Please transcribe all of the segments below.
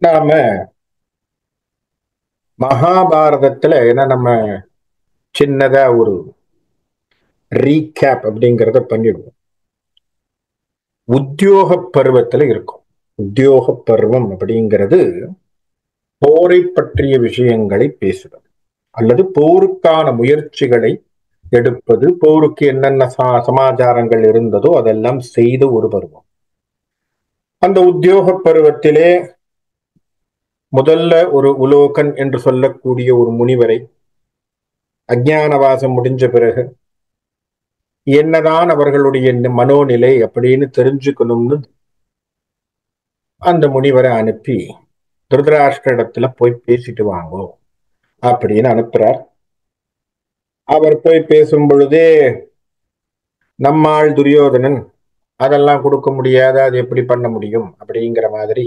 நாம மகாபாரதத்துல ஏன்னா நம்ம சின்னதா ஒரு ரீகேப் அப்படிங்கிறத பண்ணிடுவோம். உத்தியோக பருவத்துல இருக்கும். உத்தியோக பருவம் அப்படிங்கிறது போரை பற்றிய விஷயங்களை பேசுவது அல்லது போருக்கான முயற்சிகளை எடுப்பது, போருக்கு என்னென்ன சமாச்சாரங்கள் இருந்ததோ அதெல்லாம் செய்த ஒரு பருவம். அந்த உத்தியோக பருவத்திலே முதல்ல ஒரு உலோகன் என்று சொல்லக்கூடிய ஒரு முனிவரை அஞ்ஞானவாசம் முடிஞ்ச பிறகு என்னதான் அவர்களுடைய மனோநிலை அப்படின்னு தெரிஞ்சுக்கணும்னு அந்த முனிவரை அனுப்பி திருதராஷ்டிர போய் பேசிட்டு வாங்கோ அப்படின்னு அனுப்புறார். அவர் போய் பேசும் பொழுதே நம்மாள் துரியோதனன் அதெல்லாம் கொடுக்க முடியாது, அது எப்படி பண்ண முடியும் அப்படிங்கிற மாதிரி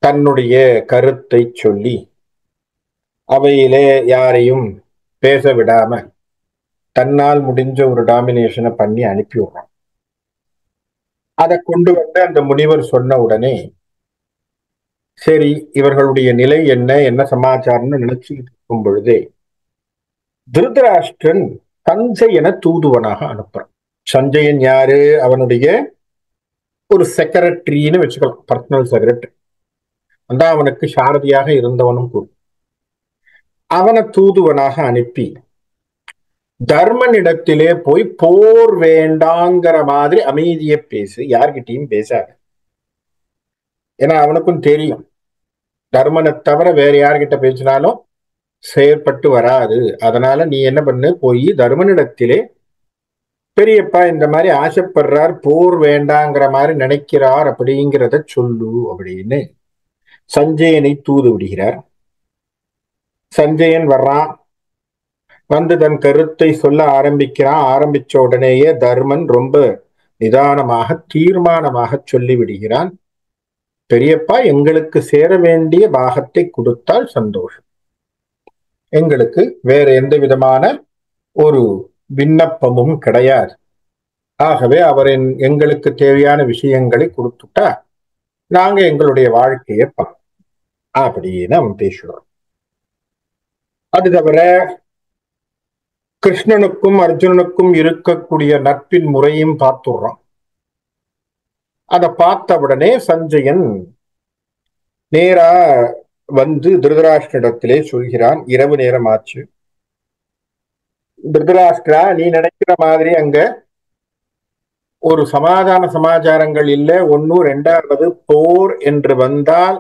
தன்னுடைய கருத்தை சொல்லி அவையிலே யாரையும் பேச விடாம தன்னால் முடிஞ்ச ஒரு டாமினேஷனை பண்ணி அனுப்பி விடுறான். அதை கொண்டு வந்து அந்த முனிவர் சொன்ன உடனே சரி இவர்களுடைய நிலை என்ன என்ன சமாச்சாரம்னு நினைச்சுக்கிட்டு இருக்கும் பொழுதே திருதராஷ்டிரன் சஞ்சயனை தூதுவனாக அனுப்புறான். சஞ்சயன் யாரு? அவனுடைய ஒரு செக்ரட்டரின்னு வச்சுக்கலாம், பர்சனல் செக்ரட்டரி. அந்த அவனுக்கு சாரதியாக இருந்தவனும் கூட. அவனை தூதுவனாக அனுப்பி தர்மனிடத்திலே போய் போர் வேண்டாங்கிற மாதிரி அமைதியை பேசு, யார்கிட்டையும் பேசாது. ஏன்னா அவனுக்கும் தெரியும் தர்மனை தவிர வேற யார்கிட்ட பேசினாலும் செயற்பட்டு வராது. அதனால நீ என்ன பண்ணு, போய் தர்மனிடத்திலே பெரியப்பா இந்த மாதிரி ஆசைப்படுறார், போர் வேண்டாங்கிற மாதிரி நினைக்கிறார் அப்படிங்கிறத சொல்லு அப்படின்னு சஞ்சயனை தூது விடுகிறார். சஞ்சயன் வர்றான், வந்து தன் கருத்தை சொல்ல ஆரம்பிக்கிறான். ஆரம்பிச்ச உடனேயே தர்மன் ரொம்ப நிதானமாக தீர்மானமாக சொல்லி விடுகிறான், பெரியப்பா எங்களுக்கு சேர வேண்டிய பாகத்தை கொடுத்தால் சந்தோஷம், எங்களுக்கு வேற எந்த விதமான ஒரு விண்ணப்பமும் கிடையாது. ஆகவே அவர் எங்களுக்கு தேவையான விஷயங்களை கொடுத்துட்டா நாங்க எங்களுடைய வாழ்க்கையை அப்படின்னு அவன் பேசுவான். அது தவிர கிருஷ்ணனுக்கும் அர்ஜுனனுக்கும் இருக்கக்கூடிய நட்பின் முறையும் பார்த்துடுறான். அதை பார்த்த உடனே சஞ்சயன் நேரா வந்து திருதராஷ்டிரத்திலே சொல்கிறான், இரவு நேரம் ஆச்சு, திருதராஷ்டிரா நீ நினைக்கிற மாதிரி அங்க ஒரு சமாதான சமாச்சாரங்கள் இல்ல. ஒன்னு ரெண்டாவது, போர் என்று வந்தால்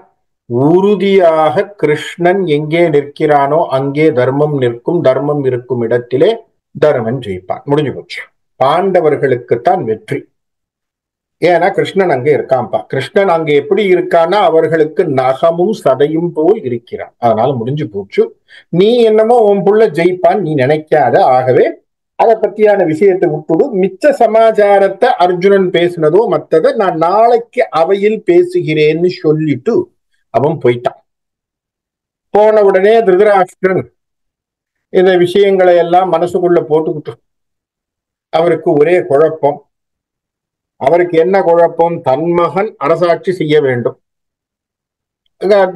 உறுதியாக கிருஷ்ணன் எங்கே நிற்கிறானோ அங்கே தர்மம் நிற்கும், தர்மம் இருக்கும் இடத்திலே தர்மன் ஜெயிப்பான், முடிஞ்சு போச்சு. பாண்டவர்களுக்குத்தான் வெற்றி. ஏன்னா கிருஷ்ணன் அங்கே இருக்கான்பா. கிருஷ்ணன் அங்க எப்படி இருக்கான்னா அவர்களுக்கு நகமும் சதையும் போல் இருக்கிறான். அதனால முடிஞ்சு போச்சு. நீ என்னமோ உன் புள்ள ஜெயிப்பான் நீ நினைக்காத. ஆகவே அதை பத்தியான விஷயத்தை விட்டுடு. மிச்ச சமாச்சாரத்தை அர்ஜுனன் பேசினதோ மற்றதை நான் நாளைக்கு அவையில் பேசுகிறேன்னு சொல்லிட்டு அவன் போயிட்டான். போன உடனே திருதராஷ்டிரன் இந்த விஷயங்களை எல்லாம் மனசுக்குள்ள போட்டுக்கிட்டு அவருக்கு ஒரே குழப்பம். அவருக்கு என்ன குழப்பம்? தன் மகன் அரசாட்சி செய்ய வேண்டும்.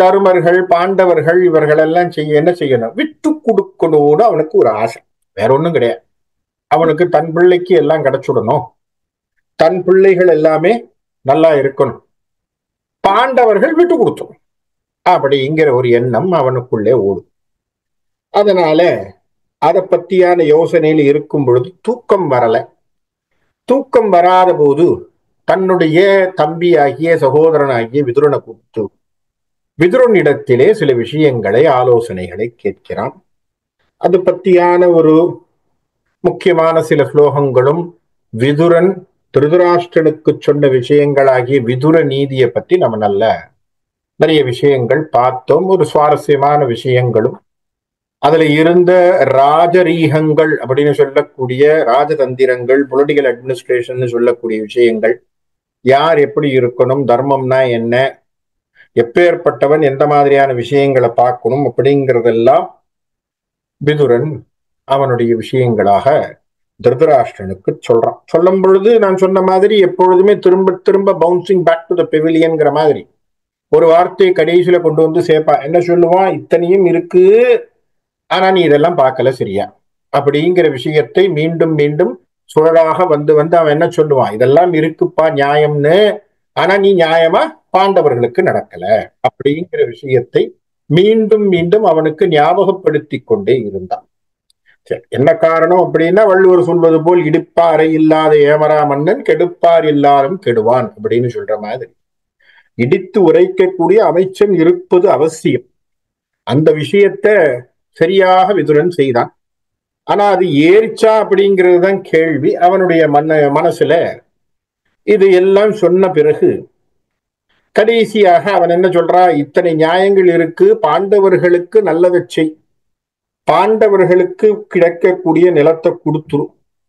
தருமர்கள் பாண்டவர்கள் இவர்கள் எல்லாம் என்ன செய்யணும், விட்டு கொடுக்கணும்னு அவனுக்கு ஒரு ஆசை, வேற ஒண்ணும் கிடையாது. அவனுக்கு தன் பிள்ளைக்கு எல்லாம் கிடைச்சுடணும், தன் பிள்ளைகள் எல்லாமே நல்லா இருக்கணும், பாண்டவர்கள் விட்டு கொடுத்தோம் அப்படிங்கிற ஒரு எண்ணம் அவனுக்குள்ளே ஓடும். அதனால அதை பத்தியான யோசனையில் இருக்கும் பொழுது தூக்கம் வரல. தூக்கம் வராத போது தன்னுடைய தம்பியாகிய சகோதரனாகிய விதுரனை கூப்பிட்டு விதுரனிடத்திலே சில விஷயங்களை ஆலோசனைகளை கேட்கிறான். அது பத்தியான ஒரு முக்கியமான சில ஸ்லோகங்களும் விதுரன் திருதராஷ்டிரனுக்கு சொன்ன விஷயங்களாகிய விதுர நீதியை பத்தி நம்ம நிறைய விஷயங்கள் பார்த்தோம். ஒரு சுவாரஸ்யமான விஷயங்களும் அதுல இருந்த ராஜரீகங்கள் அப்படின்னு சொல்லக்கூடிய ராஜதந்திரங்கள், பொலிட்டிக்கல் அட்மினிஸ்ட்ரேஷன் சொல்லக்கூடிய விஷயங்கள், யார் எப்படி இருக்கணும், தர்மம்னா என்ன, எப்பேற்பட்டவன் எந்த மாதிரியான விஷயங்களை பார்க்கணும் அப்படிங்கிறதெல்லாம் விதுரன் அவனுடைய விஷயங்களாக திருதராஷ்டிரனுக்கு சொல்றான். சொல்லும் பொழுது நான் சொன்ன மாதிரி எப்பொழுதுமே திரும்ப திரும்ப பவுன்சிங் பேக் டு த பெவிலியன்கிற மாதிரி ஒரு வார்த்தையை கடைசியில கொண்டு வந்து சேர்ப்பான். என்ன சொல்லுவான்? இத்தனையும் இருக்கு, ஆனா நீ இதெல்லாம் பார்க்கல சரியா, அப்படிங்கிற விஷயத்தை மீண்டும் மீண்டும் சுழலாக வந்து வந்து அவன் என்ன சொல்லுவான்? இதெல்லாம் இருக்குப்பா நியாயம்னு, ஆனா நீ நியாயமா பாண்டவர்களுக்கு நடக்கல அப்படிங்கிற விஷயத்தை மீண்டும் மீண்டும் அவனுக்கு ஞாபகப்படுத்தி கொண்டே இருந்தான். சரி, என்ன காரணம் அப்படின்னா, வள்ளுவர் சொல்வது போல் இடிப்பாரை இல்லாத ஏமரா மன்னன் கெடுப்பார் இல்லாரும் கெடுவான் அப்படின்னு சொல்ற மாதிரி இடித்து உரைக்கக்கூடிய அமைச்சன் இருப்பது அவசியம். அந்த விஷயத்த சரியாக விதுரன் செய்தான். ஆனா அது ஏறிச்சா அப்படிங்கிறது தான் கேள்வி. அவனுடைய மனசுல இது எல்லாம் சொன்ன பிறகு கடைசியாக அவன் என்ன சொல்றா? இத்தனை நியாயங்கள் இருக்கு, பாண்டவர்களுக்கு நல்லதை செய், பாண்டவர்களுக்கு கிடைக்கக்கூடிய நிலத்தை கொடுத்துரு,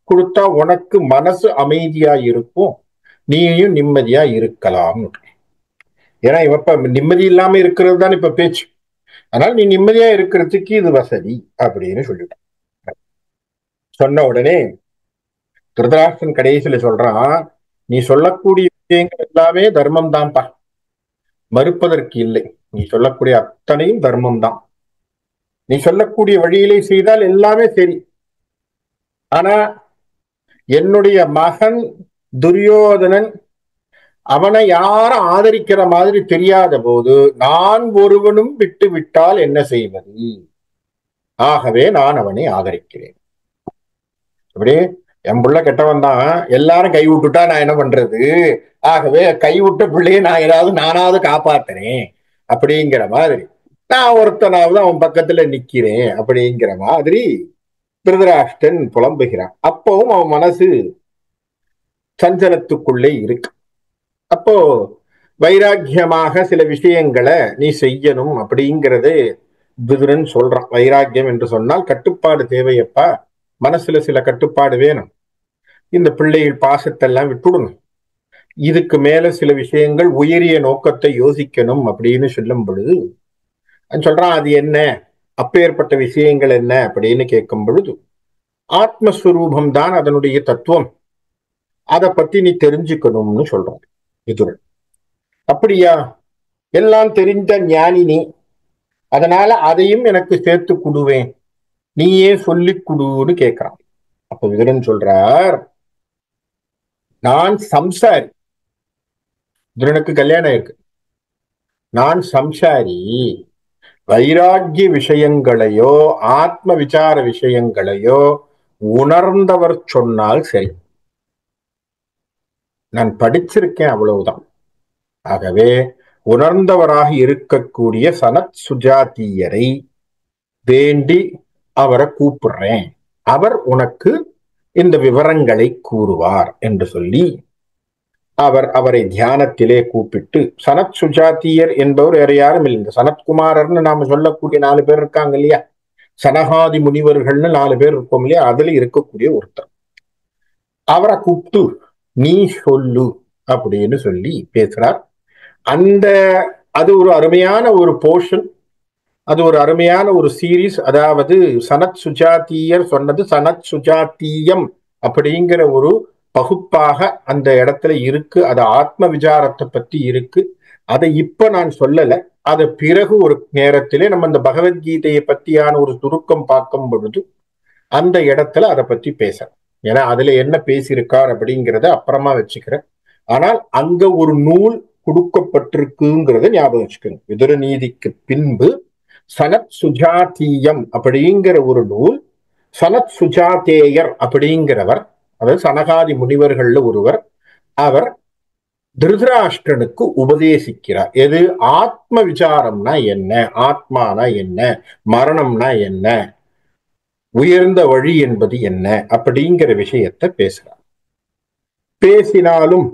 கொடுத்தா உனக்கு மனசு அமைதியா இருக்கும், நீயும் நிம்மதியா இருக்கலாம். ஏன்னா இப்ப நிம்மதி இல்லாம இருக்கிறது தான் இப்ப பேச்சு. அதனால நீ நிம்மதியா இருக்கிறதுக்கு இது வசதி அப்படின்னு சொல்லிட்டான். சொன்ன உடனே திருதராஷ்டிரன் கடைசியில சொல்றான், நீ சொல்லக்கூடிய விஷயங்கள் எல்லாமே தர்மம் தான்ப்பா, மறுப்பதற்கு இல்லை. நீ சொல்லக்கூடிய அத்தனையும் தர்மம் தான், நீ சொல்லக்கூடிய வழியிலே செய்தால் எல்லாமே சரி. ஆனா என்னுடைய மகன் துரியோதனன் அவனை யாரும் ஆதரிக்கிற மாதிரி தெரியாத போது நான் ஒருவனும் விட்டு விட்டால் என்ன செய்வது? ஆகவே நான் அவனை ஆதரிக்கிறேன். அப்படியே என் புள்ள கெட்டவன் தான், எல்லாரும் கை விட்டுட்டா நான் என்ன பண்றது? ஆகவே கைவிட்ட பிள்ளைய நான் ஏதாவது நானாவது காப்பாத்துறேன் அப்படிங்கிற மாதிரி, நான் ஒருத்தனாவது அவன் பக்கத்துல நிக்கிறேன் அப்படிங்கிற மாதிரி திருதராஷ்டிரன் புலம்புகிறான். அப்பவும் அவன் மனசு சஞ்சலத்துக்குள்ளே இருக்கு. அப்போ வைராக்கியமாக சில விஷயங்களை நீ செய்யணும் அப்படிங்கிறது விதுரன் சொல்றான். வைராக்கியம் என்று சொன்னால் கட்டுப்பாடு தேவையப்பா, மனசுல சில கட்டுப்பாடு வேணும், இந்த பிள்ளைகள் பாசத்தெல்லாம் விட்டுடணும், இதுக்கு மேல சில விஷயங்கள் உயரிய நோக்கத்தை யோசிக்கணும் அப்படின்னு சொல்லும் பொழுது சொல்றான். அது என்ன, அப்பேற்பட்ட விஷயங்கள் என்ன அப்படின்னு கேட்கும் பொழுது, ஆத்மஸ்வரூபம் தான் அதனுடைய தத்துவம், அதை பத்தி நீ தெரிஞ்சுக்கணும்னு சொல்றான் விதுரன். அப்படியா, எல்லாம் தெரிந்த ஞானி நீ, அதனால அதையும் எனக்கு சேர்த்து குடுவேன், நீயே சொல்லி குடுன்னு கேட்கிறான். அப்ப விதுரன் சொல்றார், நான் சம்சாரி, விதுரனுக்கு கல்யாணம் இருக்கு, நான் சம்சாரி, வைராக்கிய விஷயங்களையோ ஆத்ம விசார விஷயங்களையோ உணர்ந்தவர் சொன்னால் சரி, நான் படிச்சிருக்கேன் அவ்வளவுதான். ஆகவே உணர்ந்தவராக இருக்கக்கூடிய சனத் சுஜாத்தியரை வேண்டி அவரை கூப்பிடுறேன், அவர் உனக்கு இந்த விவரங்களை கூறுவார் என்று சொல்லி அவரை தியானத்திலே கூப்பிட்டு, சனத் சுஜாத்தியர் என்பவர் வேற யாரும் இல்லை, இந்த சனத்குமாரர்னு நாம சொல்லக்கூடிய 4 பேர் இருக்காங்க இல்லையா, சனகாதி முனிவர்கள்னு 4 பேர் இருக்கோம் இல்லையா, அதுல இருக்கக்கூடிய ஒருத்தர். அவரை கூப்பிட்டு நீ சொல்லு அப்படின்னு சொல்லி பேசுறார். அந்த அது ஒரு அருமையான ஒரு போர்ஷன், அது ஒரு அருமையான ஒரு சீரீஸ். அதாவது சனத் சுஜாத்தியர் சொன்னது சனத் சுஜாத்தியம் அப்படிங்கிற ஒரு பகுப்பாக அந்த இடத்துல இருக்கு. அது ஆத்ம விசாரத்தை பத்தி இருக்கு. அதை இப்ப நான் சொல்லல, அதை பிறகு ஒரு நேரத்திலே நம்ம இந்த பகவத்கீதையை பத்தியான ஒரு சுருக்கம் பார்க்கும் பொழுது அந்த இடத்துல அதை பத்தி பேசுறேன். ஏன்னா அதுல என்ன பேசியிருக்கார் அப்படிங்கிறத அப்புறமா வச்சுக்கிறேன். ஆனால் அங்க ஒரு நூல் கொடுக்கப்பட்டிருக்குங்கிறத ஞாபகம் வச்சுக்கோங்க. விதுர நீதிக்கு பின்பு சனத் சுஜாத்தியம் அப்படிங்கிற ஒரு நூல், சனத் சுஜாதேயர் அப்படிங்கிறவர், அதாவது சனகாதி முனிவர்கள்ல ஒருவர், அவர் திருதராஷ்டிரனுக்கு உபதேசிக்கிறார். எது? ஆத்ம விசாரம்னா என்ன, ஆத்மானா என்ன, மரணம்னா என்ன, உயர்ந்த வழி என்பது என்ன அப்படிங்கிற விஷயத்தை பேசுறார். பேசினாலும்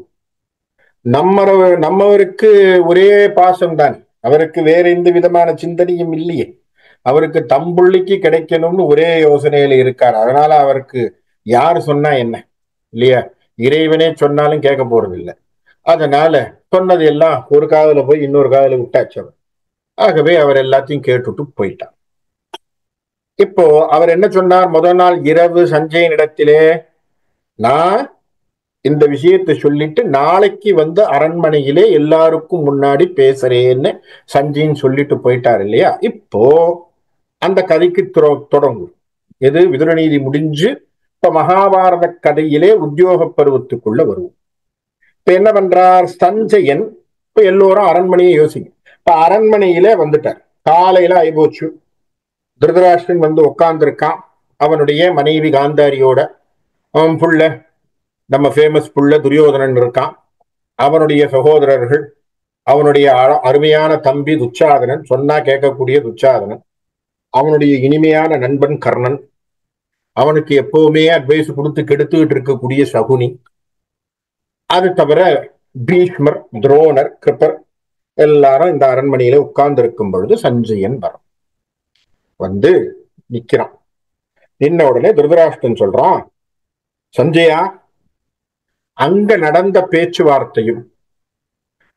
நம்மவருக்கு ஒரே பாசம்தான், அவருக்கு வேற எந்த விதமான சிந்தனையும் இல்லையே, அவருக்கு தம்புள்ளிக்கு கிடைக்கணும்னு ஒரே யோசனையில இருக்கார். அதனால அவருக்கு யாரு சொன்னா என்ன இல்லையா, இறைவனே சொன்னாலும் கேட்க போறது இல்லை. அதனால சொன்னது எல்லாம் ஒரு காதுல போய் இன்னொரு காதுல விட்டாச்சு. ஆகவே அவர் எல்லாத்தையும் கேட்டுட்டு போயிட்டார். இப்போ அவர் என்ன சொன்னார்? முதல் நாள் இரவு சஞ்சயனிடத்திலே, நான் இந்த விஷயத்தை சொல்லிட்டு நாளைக்கு வந்து அரண்மனையிலே எல்லாருக்கும் முன்னாடி பேசுறேன்னு சஞ்சயன் சொல்லிட்டு போயிட்டார் இல்லையா? இப்போ அந்த கதைக்கு தொடங்கும். எது விதுரநீதி முடிஞ்சு இப்ப மகாபாரத கதையிலே உத்தியோக பருவத்துக்குள்ள வருவோம். இப்ப என்ன பண்றார் சஞ்சயன்? இப்ப எல்லோரும் அரண்மனையை யோசிக்கும். இப்ப அரண்மனையிலே வந்துட்டார். காலையில ஆயிப்போச்சு. திருதராஷ்டிரன் வந்து உட்கார்ந்துருக்கான் அவனுடைய மனைவி காந்தாரியோட. அவன் புள்ள, நம்ம ஃபேமஸ் புள்ள துரியோதனன் இருக்கான். அவனுடைய சகோதரர்கள், அவனுடைய அருமையான தம்பி துச்சாதனன், சொன்னா கேட்கக்கூடிய துச்சாதனன், அவனுடைய இனிமையான நண்பன் கர்ணன், அவனுக்கு எப்பவுமே அட்வைஸ் கொடுத்து கெடுத்துக்கிட்டு இருக்கக்கூடிய சகுனி, அது தவிர பீஷ்மர், துரோணர், கிருப்பர் எல்லாரும் இந்த அரண்மனையில உட்கார்ந்து இருக்கும் பொழுது சஞ்சயன் வரும். வந்து நிக்கிறான். நின்ன உடனே திருதராஷ்டிரன் சொல்றான், சஞ்சயா, அங்க நடந்த பேச்சுவார்த்தையும்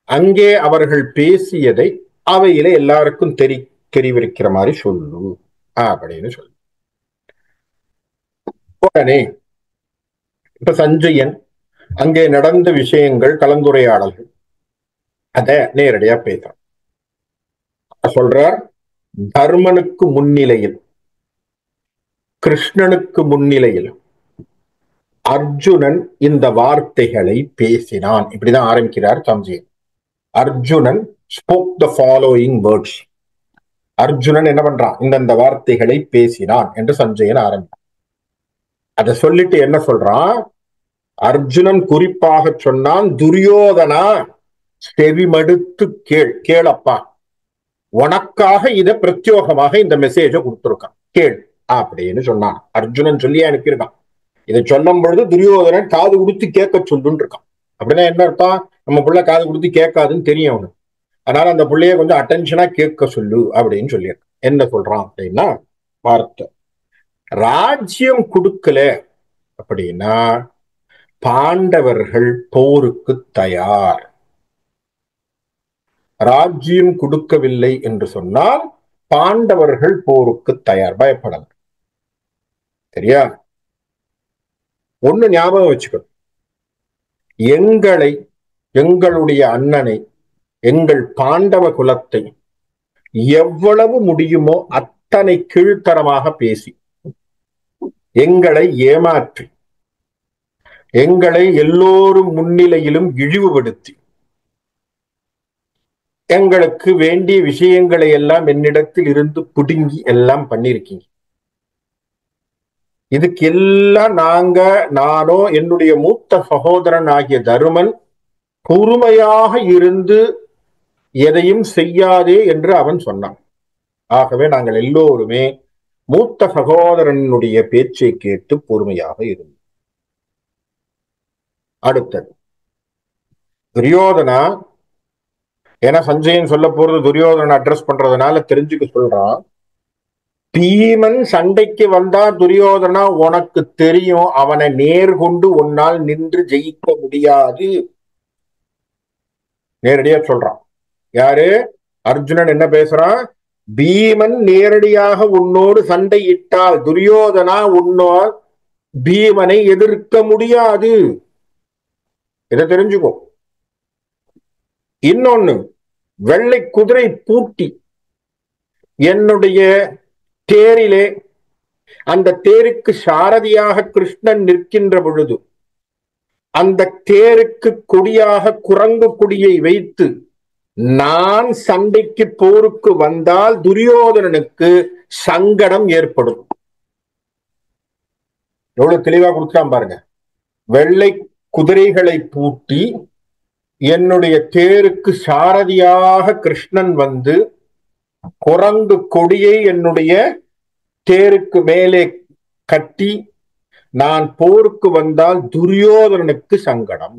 அங்கே அவர்கள் பேசியதை அவையில எல்லாருக்கும் தெரிவிக்கிற மாதிரி சொல்லு அப்படின்னு சொல்லு. உடனே இப்ப சஞ்சயன் அங்கே நடந்த விஷயங்கள், கலந்துரையாடல்கள், அத நேரடியா பேசுறான். சொல்றார், தர்மனுக்கு முன்னிலையில், கிருஷ்ணனுக்கு முன்னிலையில் அர்ஜுனன் இந்த வார்த்தைகளை பேசினான். இப்படிதான் ஆரம்பிக்கிறார் Sanjayan. Arjunan spoke the following words. Arjunan என்ன பண்றான்? இந்த வார்த்தைகளை பேசினான் என்று சஞ்சயன் ஆரம்பிக்கிறான். அதை சொல்லிட்டு என்ன சொல்றான்? அர்ஜுனன் குறிப்பாக சொன்னான், துரியோதனா செவிமடுத்து கேளப்பா, உனக்காக இத பிரத்யோகமாக இந்த மெசேஜ கொடுத்திருக்கான், கேள் அப்படின்னு சொன்னான். அர்ஜுனன் சொல்லி அனுப்பியிருக்கான். இதை சொல்லும் பொழுது துரியோதனன் காது கொடுத்து கேட்க சொல்லுன்னு இருக்கான். அப்படின்னா என்ன அர்த்தம்? நம்ம புள்ள காது கொடுத்து கேட்காதுன்னு தெரியும் அவனுக்கு. அதனால அந்த பிள்ளைய கொஞ்சம் அட்டென்ஷனா கேட்க சொல்லு அப்படின்னு சொல்லியிருக்கான். என்ன சொல்றான் அப்படின்னா, வார்த்தை, ராஜ்யம் கொடுக்கல அப்படின்னா பாண்டவர்கள் போருக்கு தயார். ராஜ்யம் கொடுக்கவில்லை என்று சொன்னால் பாண்டவர்கள் போருக்கு தயார், பயப்படல. சரியா? ஒண்ணு ஞாபகம் வச்சுக்கணும், எங்களை, எங்களுடைய அண்ணனை, எங்கள் பாண்டவ குலத்தை எவ்வளவு முடியுமோ அத்தனை கீழ்த்தரமாக பேசி, எங்களை ஏமாற்றி, எங்களை எல்லோரும் முன்னிலையிலும் இழிவுபடுத்தி, எங்களுக்கு வேண்டிய விஷயங்களை எல்லாம் என்னிடத்தில் இருந்து புடுங்கி எல்லாம் பண்ணிருக்கீங்க. இதுக்கு எல்லாம் நானோ என்னுடைய மூத்த சகோதரன் ஆகிய தருமன் பொறுமையாக இருந்து எதையும் செய்யாதே என்று அவன் சொன்னான். ஆகவே நாங்கள் எல்லோருமே மூத்த சகோதரனுடைய பேச்சை கேட்டு பொறுமையாக இருந்தோம். அடுத்தது துரியோதனா. ஏன்னா சஞ்சயன் சொல்ல போறது துரியோதனன் அட்ரஸ் பண்றதுனால தெரிஞ்சுக்க சொல்றான். பீமன் சண்டைக்கு வந்தா துரியோதனா உனக்கு தெரியும், அவனை நேர்கொண்டு உன்னால் நின்று ஜெயிக்க முடியாது. நேரடியா சொல்றான். யாரு? அர்ஜுனன் என்ன பேசுறான்? பீமன் நேரடியாக உன்னோடு சண்டையிட்டால் துரியோதனா உன்னோர் பீமனை எதிர்க்க முடியாது. இதை தெரிஞ்சுக்கோ. இன்னொன்னு, வெள்ளை குதிரை பூட்டி என்னுடைய தேரிலே, அந்த தேருக்கு சாரதியாக கிருஷ்ணன் நிற்கின்ற பொழுது அந்த தேருக்கு கொடியாக குரங்கு கொடியை வைத்து நான் சண்டைக்கு போருக்கு வந்தால் துரியோதனனுக்கு சங்கடம் ஏற்படும். எவ்வளவு தெளிவா கொடுத்தான் பாருங்க. வெள்ளை குதிரைகளை பூட்டி என்னுடைய தேருக்கு சாரதியாக கிருஷ்ணன் வந்து குரங்கு கொடியை என்னுடைய தேருக்கு மேலே கட்டி நான் போருக்கு வந்தால் துரியோதனனுக்கு சங்கடம்.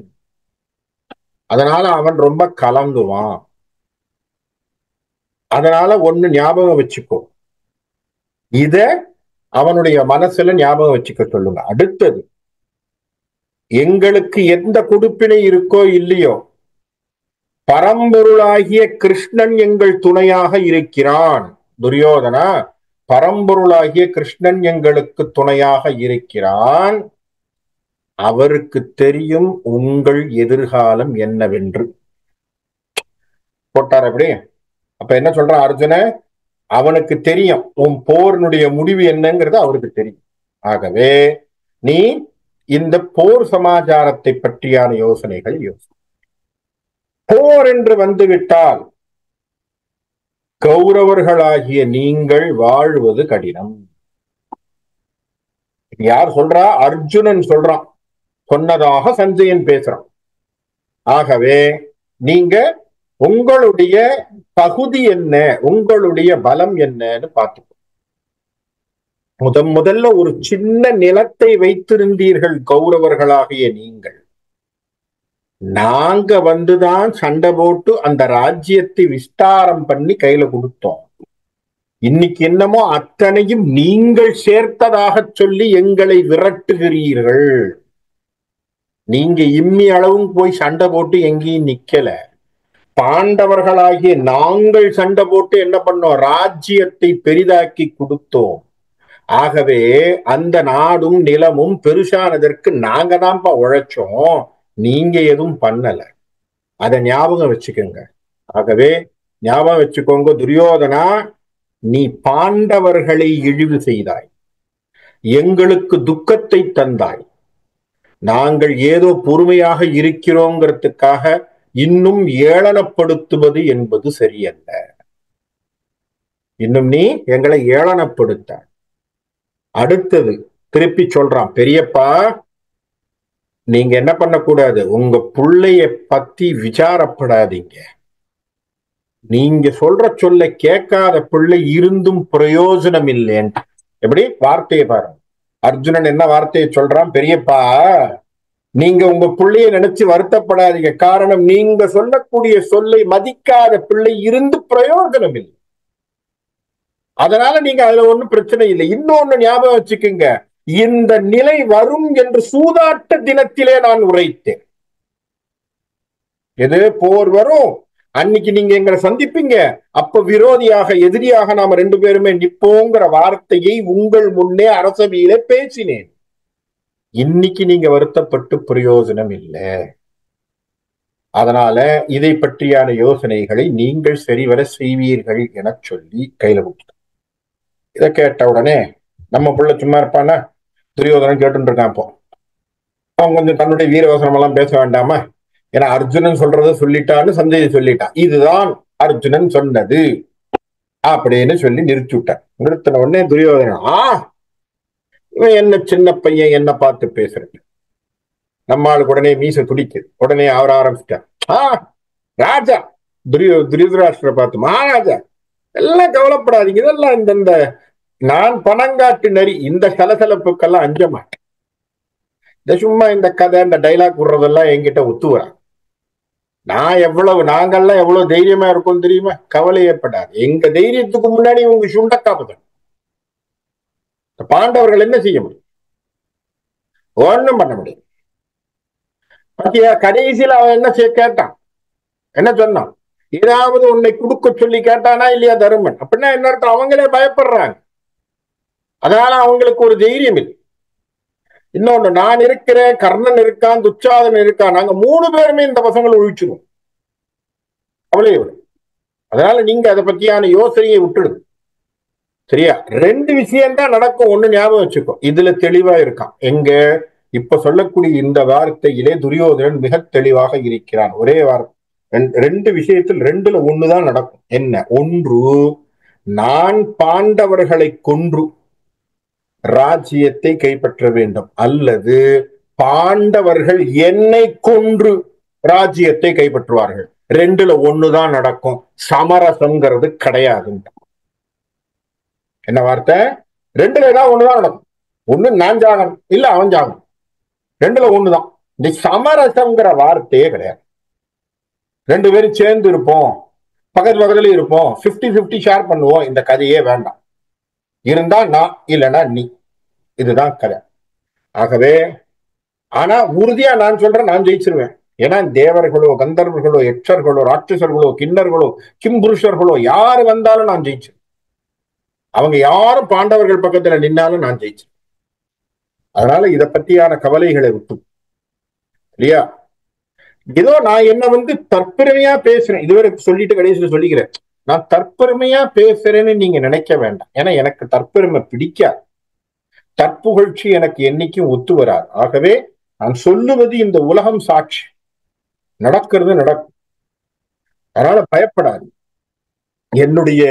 அதனால அவன் ரொம்ப கலங்குவான். அதனால ஒண்ணு ஞாபகம் வச்சுக்கோ, இத அவனுடைய மனசுல ஞாபகம் வச்சுக்க சொல்லுங்க. அடுத்தது, எங்களுக்கு எந்த கொடுப்பினை இருக்கோ இல்லையோ, பரம்பொருளாகிய கிருஷ்ணன் எங்கள் துணையாக இருக்கிறான். துரியோதனா, பரம்பொருளாகிய கிருஷ்ணன் எங்களுக்கு துணையாக இருக்கிறான். அவருக்கு தெரியும் உங்கள் எதிர்காலம் என்னவென்று. போட்டார் அப்படி. அப்ப என்ன சொல்றான் அர்ஜுன, அவனுக்கு தெரியும் உன் போரினுடைய முடிவு என்னங்கிறது அவருக்கு தெரியும். ஆகவே நீ இந்த போர் சமாச்சாரத்தை பற்றியான யோசனைகள் போர் என்று வந்துவிட்டால் கௌரவர்களாகிய நீங்கள் வாழ்வது கடினம். யார் சொல்றா? அர்ஜுனன் சொல்றான், சொன்னதாக சஞ்சயன் பேசுறான். ஆகவே நீங்க உங்களுடைய பகுதி என்ன, உங்களுடைய பலம் என்னன்னு பார்த்து முதல்ல ஒரு சின்ன நிலத்தை வைத்திருந்தீர்கள் கௌரவர்களாகிய நீங்கள். நாங்க வந்துதான் சண்டை போட்டு அந்த ராஜ்யத்தை விஸ்தாரம் பண்ணி கையில கொடுத்தோம். இன்னைக்கு என்னமோ அத்தனையும் நீங்கள் சேர்த்ததாக சொல்லி எங்களை விரட்டுகிறீர்கள். நீங்க இம்மி அளவும் போய் சண்டை போட்டு எங்கேயும் நிக்கல. பாண்டவர்களாகிய நாங்கள் சண்டை போட்டு என்ன பண்ணோம்? ராஜ்யத்தை பெரிதாக்கி கொடுத்தோம். ஆகவே அந்த நாடும் நிலமும் பெருசானதற்கு நாங்க தான்ப்பா உழைச்சோம், நீங்க எதுவும் பண்ணல. அதை ஞாபகம் வச்சுக்கோங்க. ஆகவே ஞாபகம் வச்சுக்கோங்க துரியோதனா, நீ பாண்டவர்களை இழிவு செய்தாய், எங்களுக்கு துக்கத்தை தந்தாய். நாங்கள் ஏதோ பொறுமையாக இருக்கிறோங்கிறதுக்காக இன்னும் ஏளனப்படுத்துவது என்பது சரியல்ல. இன்னும் நீ எங்களை ஏளனப்படுத்த. அடுத்தது திருப்பி சொல்றான், பெரியப்பா நீங்க என்ன பண்ணக்கூடாது, உங்க பிள்ளைய பத்தி விசாரப்படாதீங்க. நீங்க சொல்ற சொல்ல கேட்காத பிள்ளை இருந்தும் பிரயோஜனம் இல்லைன்னு. எப்படி வார்த்தையை பாருங்க. அர்ஜுனன் என்ன வார்த்தையை சொல்றான்? பெரியப்பா நீங்க உங்க பிள்ளைய நினைச்சு வருத்தப்படாதீங்க. காரணம், நீங்க சொல்லக்கூடிய சொல்லை மதிக்காத பிள்ளை இருந்து பிரயோஜனம் இல்லை. அதனால நீங்க அதுல ஒண்ணும் பிரச்சனை இல்லை. இன்னொன்னு ஞாபகம் வச்சுக்கோங்க, இந்த நிலை வரும் என்று சூதாட்ட தினத்திலே நான் உரைத்தேன். எது போர் வரும் அன்னைக்கு நீங்க எங்களை சந்திப்பீங்க, அப்ப விரோதியாக எதிரியாக நாம ரெண்டு பேருமே நிப்போங்கிற வார்த்தையை உங்கள் முன்னே அரசவையிலே பேசினேன். இன்னைக்கு நீங்க வருத்தப்பட்டு பிரயோஜனம் இல்லை. அதனால இதை பற்றியான யோசனைகளை நீங்கள் சரிவர செய்வீர்கள் என சொல்லி கையில கொடுத்தார். இதை கேட்ட உடனே நம்ம புள்ள சும்மா இருப்பானா? துரியோதனன் கேட்டு இருக்கான். இப்போ அவன் கொஞ்சம் தன்னுடைய வீரவசனம் எல்லாம் பேச வேண்டாமா? ஏன்னா அர்ஜுனன் சொல்றத சொல்லிட்டான்னு சஞ்சய் சொல்லிட்டான். இதுதான் அர்ஜுனன் சொன்னது அப்படின்னு சொல்லி நிறுத்தி விட்டான். நிறுத்தின உடனே துரியோதனன், இவன் என்ன சின்ன பையன் என்ன பார்த்து பேசுறது, நம்மளுக்கு உடனே மீச துடிக்குது. உடனே அவர் ஆரம்பிச்சிட்டார், ராஜா துரியோதராஷ்டிர பார்த்து, மகாராஜா எல்லாம் கவலைப்படாதீங்க, இதெல்லாம் இந்த நான் பணங்காட்டு நரி, இந்த சலசலப்புக்கெல்லாம் அஞ்ச மாட்டேன். இந்த சும்மா இந்த கதை இந்த டைலாக் விடுறதெல்லாம் என்கிட்ட ஒத்துவரான். நாங்கெல்லாம் எவ்வளவு தைரியமா இருக்கும் தெரியுமா? கவலையப்படாது. எங்க தைரியத்துக்கு முன்னாடி உங்க சுண்டக்காப்புதான். பாண்டவர்கள் என்ன செய்ய முடியும்? ஒண்ணும் பண்ண முடியும். பத்தியா கடைசியில் அவன் என்ன கேட்டான், என்ன சொன்னான்? ஏதாவது உன்னை கொடுக்க சொல்லி கேட்டானா இல்லையா தருமன்? அப்படின்னா என்ன அர்த்தம்? அவங்களே பயப்படுறாங்க. அதனால அவங்களுக்கு ஒரு தைரியம் இல்லை. இன்னொன்னு, நான் இருக்கிறேன், கர்ணன் இருக்கான், துச்சாதனன் இருக்கான், நாங்க 3 பேருமே இந்த பசங்களை ஒழிச்சிருவோம். அவளே விடும். அதனால நீங்க அதை பத்தியான யோசனையை விட்டுடுது. சரியா? 2 விஷயம்தான் நடக்கும். ஒண்ணு ஞாபகம் வச்சுக்கோ, இதுல தெளிவா இருக்கான். எங்க இப்ப சொல்லக்கூடிய இந்த வார்த்தையிலே துரியோதனன் மிக தெளிவாக இருக்கிறான். ஒரே வார்த்தை, 2 விஷயத்தில் 2ல 1 தான் நடக்கும். என்ன? ஒன்று, நான் பாண்டவர்களை கொன்று ராஜ்யத்தை கைப்பற்ற வேண்டும், அல்லது பாண்டவர்கள் என்னை கொன்று ராஜ்யத்தை கைப்பற்றுவார்கள். 2ல 1 தான் நடக்கும். சமரசங்கிறது கிடையாது. என்ன வார்த்தை? 2ல ஏதாவது 1 தான் நடக்கும். ஒண்ணு நான் ஜாகணும், இல்ல அவன் ஜாகணும். 2ல 1 தான். இந்த சமரசங்கிற வார்த்தையே கிடையாது. 2 பேரும் சேர்ந்து இருப்போம், பக்கத்துல இருப்போம், 50-50 ஷேர் பண்ணுவோம், இந்த கதையே வேண்டாம். இருந்தா நான், இல்லைன்னா நீ, இதுதான் கதை. ஆகவே ஆனா உறுதியா நான் சொல்றேன், நான் ஜெயிச்சிருவேன். ஏன்னா தேவர்களோ கந்தர்வர்களோ யட்சர்களோ ராட்சசர்களோ கிண்ணர்களோ கிம்புருஷர்களோ யாரு வந்தாலும் நான் ஜெயிச்சிருவேன். அவங்க யாரும் பாண்டவர்கள் பக்கத்துல நின்னாலும் நான் ஜெயிச்சிருவேன். அதனால இத பத்தியான கவலைகளை விட்டு இல்லையா. ஏதோ நான் என்ன தற்பெருமையா பேசுறேன், இதுவரை சொல்லிட்டு கடைசியில சொல்லிக்கிறேன், நான் தற்பெருமையா பேசுறேன்னு நீங்க நினைக்க வேண்டாம். ஏன்னா எனக்கு தற்பெருமை பிடிக்காது, தற்புகழ்ச்சி எனக்கு என்னைக்கும் ஒத்து வராது. ஆகவே நான் சொல்லுவது இந்த உலகம் சாட்சி, நடக்கிறது நடக்கும். அதனால பயப்படாது. என்னுடைய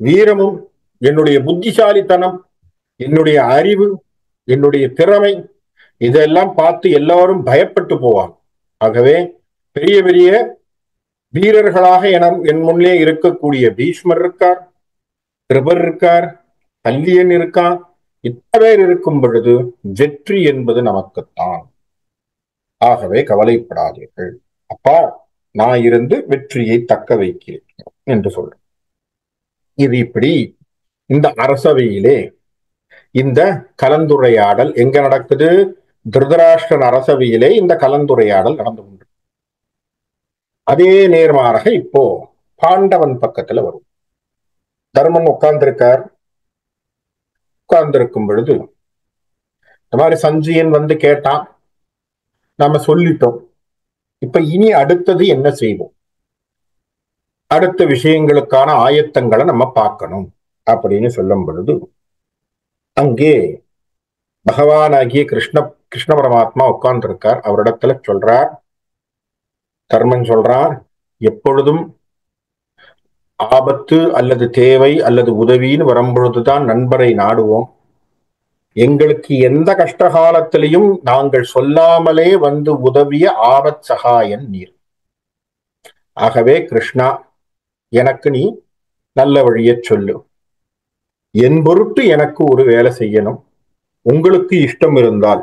வீரமும், என்னுடைய புத்திசாலித்தனம், என்னுடைய அறிவு, என்னுடைய திறமை, இதெல்லாம் பார்த்து எல்லாரும் பயப்பட்டு போவாங்க. ஆகவே பெரிய பெரிய வீரர்களாக என் முன்னே இருக்கக்கூடிய பீஷ்மர் இருக்கார், கிருபர் இருக்கார், கல்லியன் இருக்கான். இத்தனை பேர் இருக்கும் பொழுது வெற்றி என்பது நமக்குத்தான். ஆகவே கவலைப்படாதீர்கள், அப்பா நான் இருந்து வெற்றியை தக்க வைக்கிறேன் என்று சொல்றேன். இது இப்படி இந்த அரசவையிலே இந்த கலந்துரையாடல் எங்க நடக்குது? திருதராஷ்டிரன் அரசவையிலே இந்த கலந்துரையாடல் நடந்து கொண்டு, அதே நேர்மாறாக இப்போ பாண்டவன் பக்கத்துல வரும். தர்மன் உட்கார்ந்திருக்கார். உட்கார்ந்திருக்கும் பொழுது இந்த மாதிரி சஞ்சயன் கேட்டான், நாம சொல்லிட்டோம், இப்ப இனி அடுத்தது என்ன செய்வோம், அடுத்த விஷயங்களுக்கான ஆயத்தங்களை நம்ம பார்க்கணும் அப்படின்னு சொல்லும் பொழுது அங்கே பகவானாகிய கிருஷ்ண பரமாத்மா உட்கார்ந்து இருக்கார். அவரிடத்துல சொல்றார், தர்மன் சொல்றான், எப்பொழுதும் ஆபத்து அல்லது தேவை அல்லது உதவின்னு வரும்பொழுதுதான் நண்பரை நாடுவோம். எங்களுக்கு எந்த கஷ்டகாலத்திலையும் நாங்கள் சொல்லாமலே உதவிய ஆபத் சகாயன் நீர். ஆகவே கிருஷ்ணா, எனக்கு நீ நல்ல வழியை சொல்லு, என் பொருட்டு எனக்கு ஒரு வேலை செய்யணும், உங்களுக்கு இஷ்டம் இருந்தால்,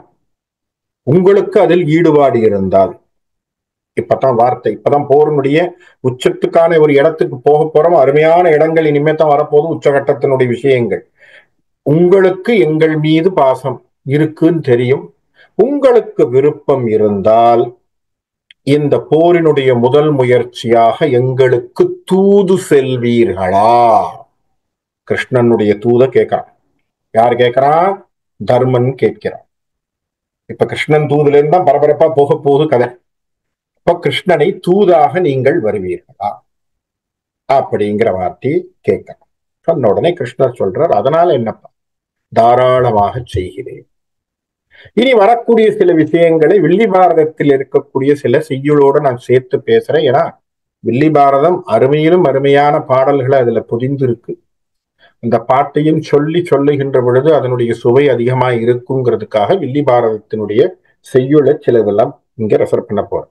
உங்களுக்கு அதில் ஈடுபாடு இருந்தால். இப்பதான் வார்த்தை, இப்பதான் போரினுடைய உச்சத்துக்கான ஒரு இடத்துக்கு போக போறோம். அருமையான இடங்கள் இனிமே தான் வரப்போது, உச்சகட்டத்தினுடைய விஷயங்கள். உங்களுக்கு எங்கள் மீது பாசம் இருக்குன்னு தெரியும், உங்களுக்கு விருப்பம் இருந்தால் இந்த போரினுடைய முதல் முயற்சியாக எங்களுக்கு தூது செல்வீர்களா? கிருஷ்ணனுடைய தூத கேட்கிறான். யார் கேட்கிறான்? தர்மன் கேட்கிறான். இப்ப கிருஷ்ணன் தூதுல இருந்தா பரபரப்பா போக போகுது கதை. இப்ப கிருஷ்ணனை தூதாக நீங்கள் வருவீர்களா அப்படிங்கிற வார்த்தையை கேட்கிறான். சொன்ன உடனே கிருஷ்ணர் சொல்றார், அதனால என்னப்பா, தாராளமாக செய்கிறேன். இனி வரக்கூடிய சில விஷயங்களை வில்லி பாரதத்தில் இருக்கக்கூடிய சில செய்யுளோடு நான் சேர்த்து பேசுறேன். ஏன்னா வில்லி பாரதம் அருமையிலும் அருமையான பாடல்களை அதுல புதிந்திருக்கு. இந்த பாட்டையும் சொல்லுகின்ற பொழுது அதனுடைய சுவை அதிகமா இருக்குங்கிறதுக்காக வில்லி பாரதத்தினுடைய செய்யுளை சிலதெல்லாம் இங்க ரெஃபர் பண்ண போறேன்.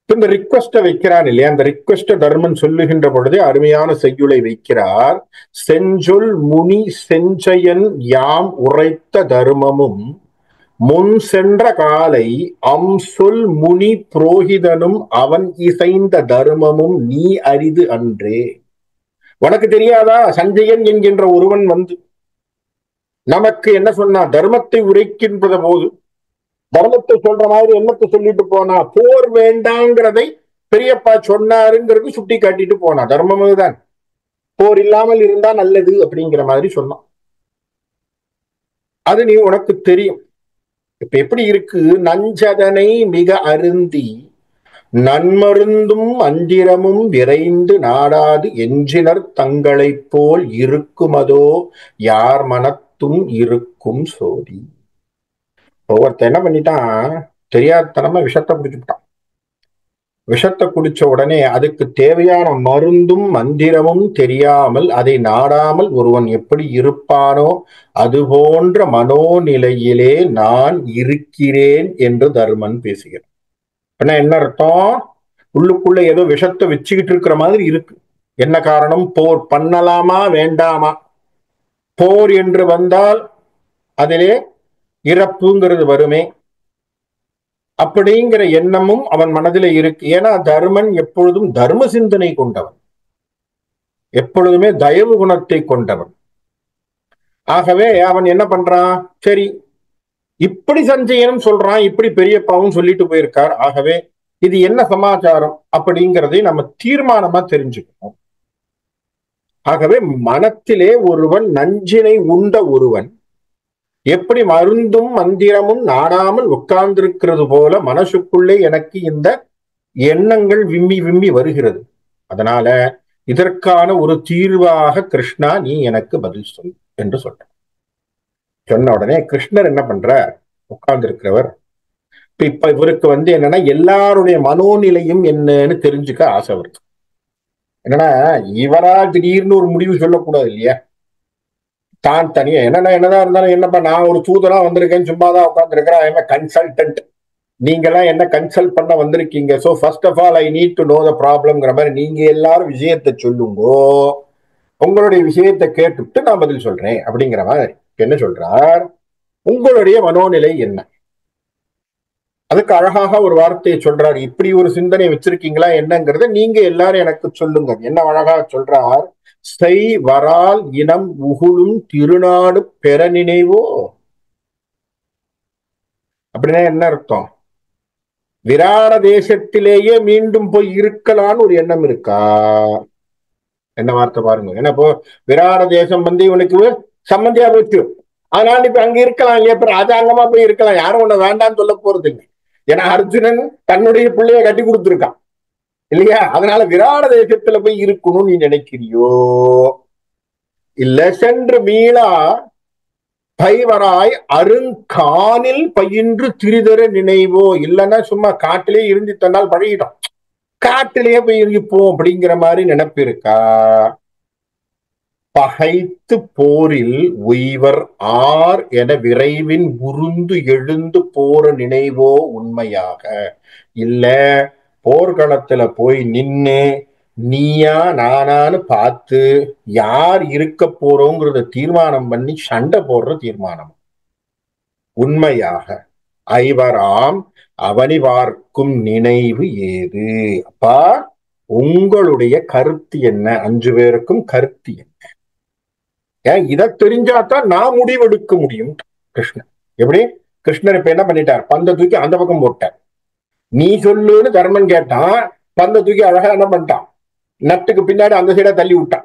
இந்த ரிக்வெஸ்ட வைக்கிறான் இல்லையா, அந்த ரிக்வெஸ்ட தர்மன் சொல்லுகின்ற பொழுதே அருமையான செய்யுளை வைக்கிறார். செஞ்சொல் முனி செஞ்சயன் யாம் உரைத்த தர்மமும் முன் சென்ற காலை சொல் முனி புரோகிதனும் அவன் இசைந்த தர்மமும் நீ அரிது அன்றே. உனக்கு தெரியாதா, சஞ்சயன் என்கின்ற ஒருவன் நமக்கு என்ன சொன்னா, தர்மத்தை உரைக்கின்ற போது தர்மத்தை சொல்ற மாதிரி என்னத்தை சொல்லிட்டு போனா, போர் வேண்டாங்கிறதை பெரியப்பா சொன்னாருங்கிறது சுட்டி காட்டிட்டு போனா. தர்மம் தான், போர் இல்லாமல் இருந்தா நல்லது அப்படிங்கிற மாதிரி சொன்னான். அது நீ உனக்கு தெரியும். இப்ப எப்படி இருக்கு, நஞ்சதனை மிக அருந்தி நன்மருந்தும் அந்திரமும் விரைந்து நாடாது எஞ்சினர் தங்களைப் போல் இருக்குமதோ யார் மனத்தும் இருக்கும் சோதி. ஒவ்வொருத்த என்ன பண்ணிட்டான், தெரியாதனமா விஷத்தை குடிச்சுட்டான். விஷத்தை குடிச்ச உடனே அதுக்கு தேவையான மருந்தும் மந்திரமும் தெரியாமல் அதை நாடாமல் ஒருவன் எப்படி இருப்பானோ அது போன்ற மனோநிலையிலே நான் இருக்கிறேன் என்று தர்மன் பேசுகிறான். என்ன அர்த்தம், உள்ளுக்குள்ள ஏதோ விஷத்தை வச்சுக்கிட்டு இருக்கிற மாதிரி இருக்கு. என்ன காரணம், போர் பண்ணலாமா வேண்டாமா, போர் என்று வந்தால் அதிலே இறப்புங்கிறது வருமே அப்படிங்கிற எண்ணமும் அவன் மனதில் இருக்கு. ஏன்னா தர்மன் எப்பொழுதும் தர்ம சிந்தனை கொண்டவன், எப்பொழுதுமே தயவு குணத்தை கொண்டவன். ஆகவே அவன் என்ன பண்றான், சரி இப்படி சஞ்சயனும் சொல்றான், இப்படி பெரியப்பாவும் சொல்லிட்டு போயிருக்கார், ஆகவே இது என்ன சமாச்சாரம் அப்படிங்கிறதை நம்ம தீர்மானமா தெரிஞ்சுக்கணும். ஆகவே மனத்திலே ஒருவன் நஞ்சினை உண்ட ஒருவன் எப்படி மருந்தும் மந்திரமும் நாடாமல் உட்கார்ந்திருக்கிறது போல மனசுக்குள்ளே எனக்கு இந்த எண்ணங்கள் விம்மி விம்மி வருகிறது. அதனால இதற்கான ஒரு தீர்வாக கிருஷ்ணா நீ எனக்கு பதில் சொல் என்று சொல்ற. சொன்ன உடனே கிருஷ்ணர் என்ன பண்றார்? உட்கார்ந்து இருக்கிறவர் இப்ப இவருக்கு என்னன்னா எல்லாருடைய மனோநிலையும் என்னன்னு தெரிஞ்சுக்க ஆசை வருது. என்னன்னா இவரா திடீர்னு ஒரு முடிவு சொல்லக்கூடாது இல்லையா? தான் தனியா என்னதான் இருந்தாலும் என்னப்பா நான் ஒரு தூதரா வந்திருக்கேன், சும்மாதான் உட்கார்ந்து இருக்கிறேன், ஐ எம் கன்சல்டன்ட், நீங்கெல்லாம் என்ன கன்சல்ட் பண்ண வந்திருக்கீங்க, so first of all I need to know the ப்ராப்ளம்ங்கிற மாதிரி நீங்க எல்லாரும் விஷயத்தை சொல்லுங்கோ, உங்களுடைய விஷயத்தை கேட்டுட்டு நான் பதில் சொல்றேன் அப்படிங்கிற மாதிரி என்ன சொல்றார்? உங்களுடைய மனோநிலை என்ன? அதுக்கு அழகாக ஒரு வார்த்தையை சொல்றார். இப்படி ஒரு சிந்தனை வச்சிருக்கீங்களா என்னங்கிறத நீங்க எல்லாரும் எனக்கு சொல்லுங்க. என்ன அழகா சொல்றார்? செய் வரால் இனம் உகுளும் திருநாடு பெற நினைவோ. அப்படின்னா என்ன அர்த்தம்? விராட தேசத்திலேயே மீண்டும் போய் இருக்கலான்னு ஒரு எண்ணம் இருக்கா? என்ன வார்த்தை பாருங்க. ஏன்னா இப்போ விராட தேசம் இவனுக்கு சம்மந்தியா போச்சு, அதனால இப்ப அங்க இருக்கலாம் இல்லையா, இப்ப ராஜாங்கமா போய் இருக்கலாம், யாரும் உன்னை வேண்டாம்னு சொல்ல போறது இல்லை. ஏன்னா அர்ஜுனன் தன்னுடைய பிள்ளைய கட்டி கொடுத்துருக்கான் இல்லையா? அதனால விராட தேசத்துல போய் இருக்கணும்னு நீ நினைக்கிறியோ? இல்ல சென்று மீளா பைவராய் அருங்கானில் பயின்று திரிதர நினைவோ, இல்லைன்னா சும்மா காட்டிலே இருந்து தன்னால் பழகிடும், காட்டிலேயே போய் இருப்போம் அப்படிங்கிற மாதிரி நினைப்பு இருக்கா? பகைத்து போரில் உய்வர் ஆர் என விரைவின் உருந்து எழுந்து போற நினைவோ உண்மையாக. இல்ல போர்க்களத்துல போய் நின்னு நீயா நானான்னு பார்த்து யார் இருக்க போறோங்கிறத தீர்மானம் பண்ணி சண்டை போடுற தீர்மானம் உண்மையாக. ஐவராம் அவனி பார்க்கும் நினைவு ஏது? அப்பா உங்களுடைய கருத்து என்ன? 5 பேருக்கும் கருத்து என்ன? ஏன் இதை தெரிஞ்சாதான் நான் முடிவெடுக்க முடியும். கிருஷ்ணன் எப்படி? கிருஷ்ணர் இப்ப என்ன பண்ணிட்டார்? பந்த தூக்கி அந்த பக்கம் போட்டார். நீ சொல்லுன்னு தர்மன் கேட்டான், பந்த தூக்கி அழகா என்ன பண்ணிட்டான்? நட்டுக்கு பின்னாடி அந்த சைடா தள்ளி விட்டான்.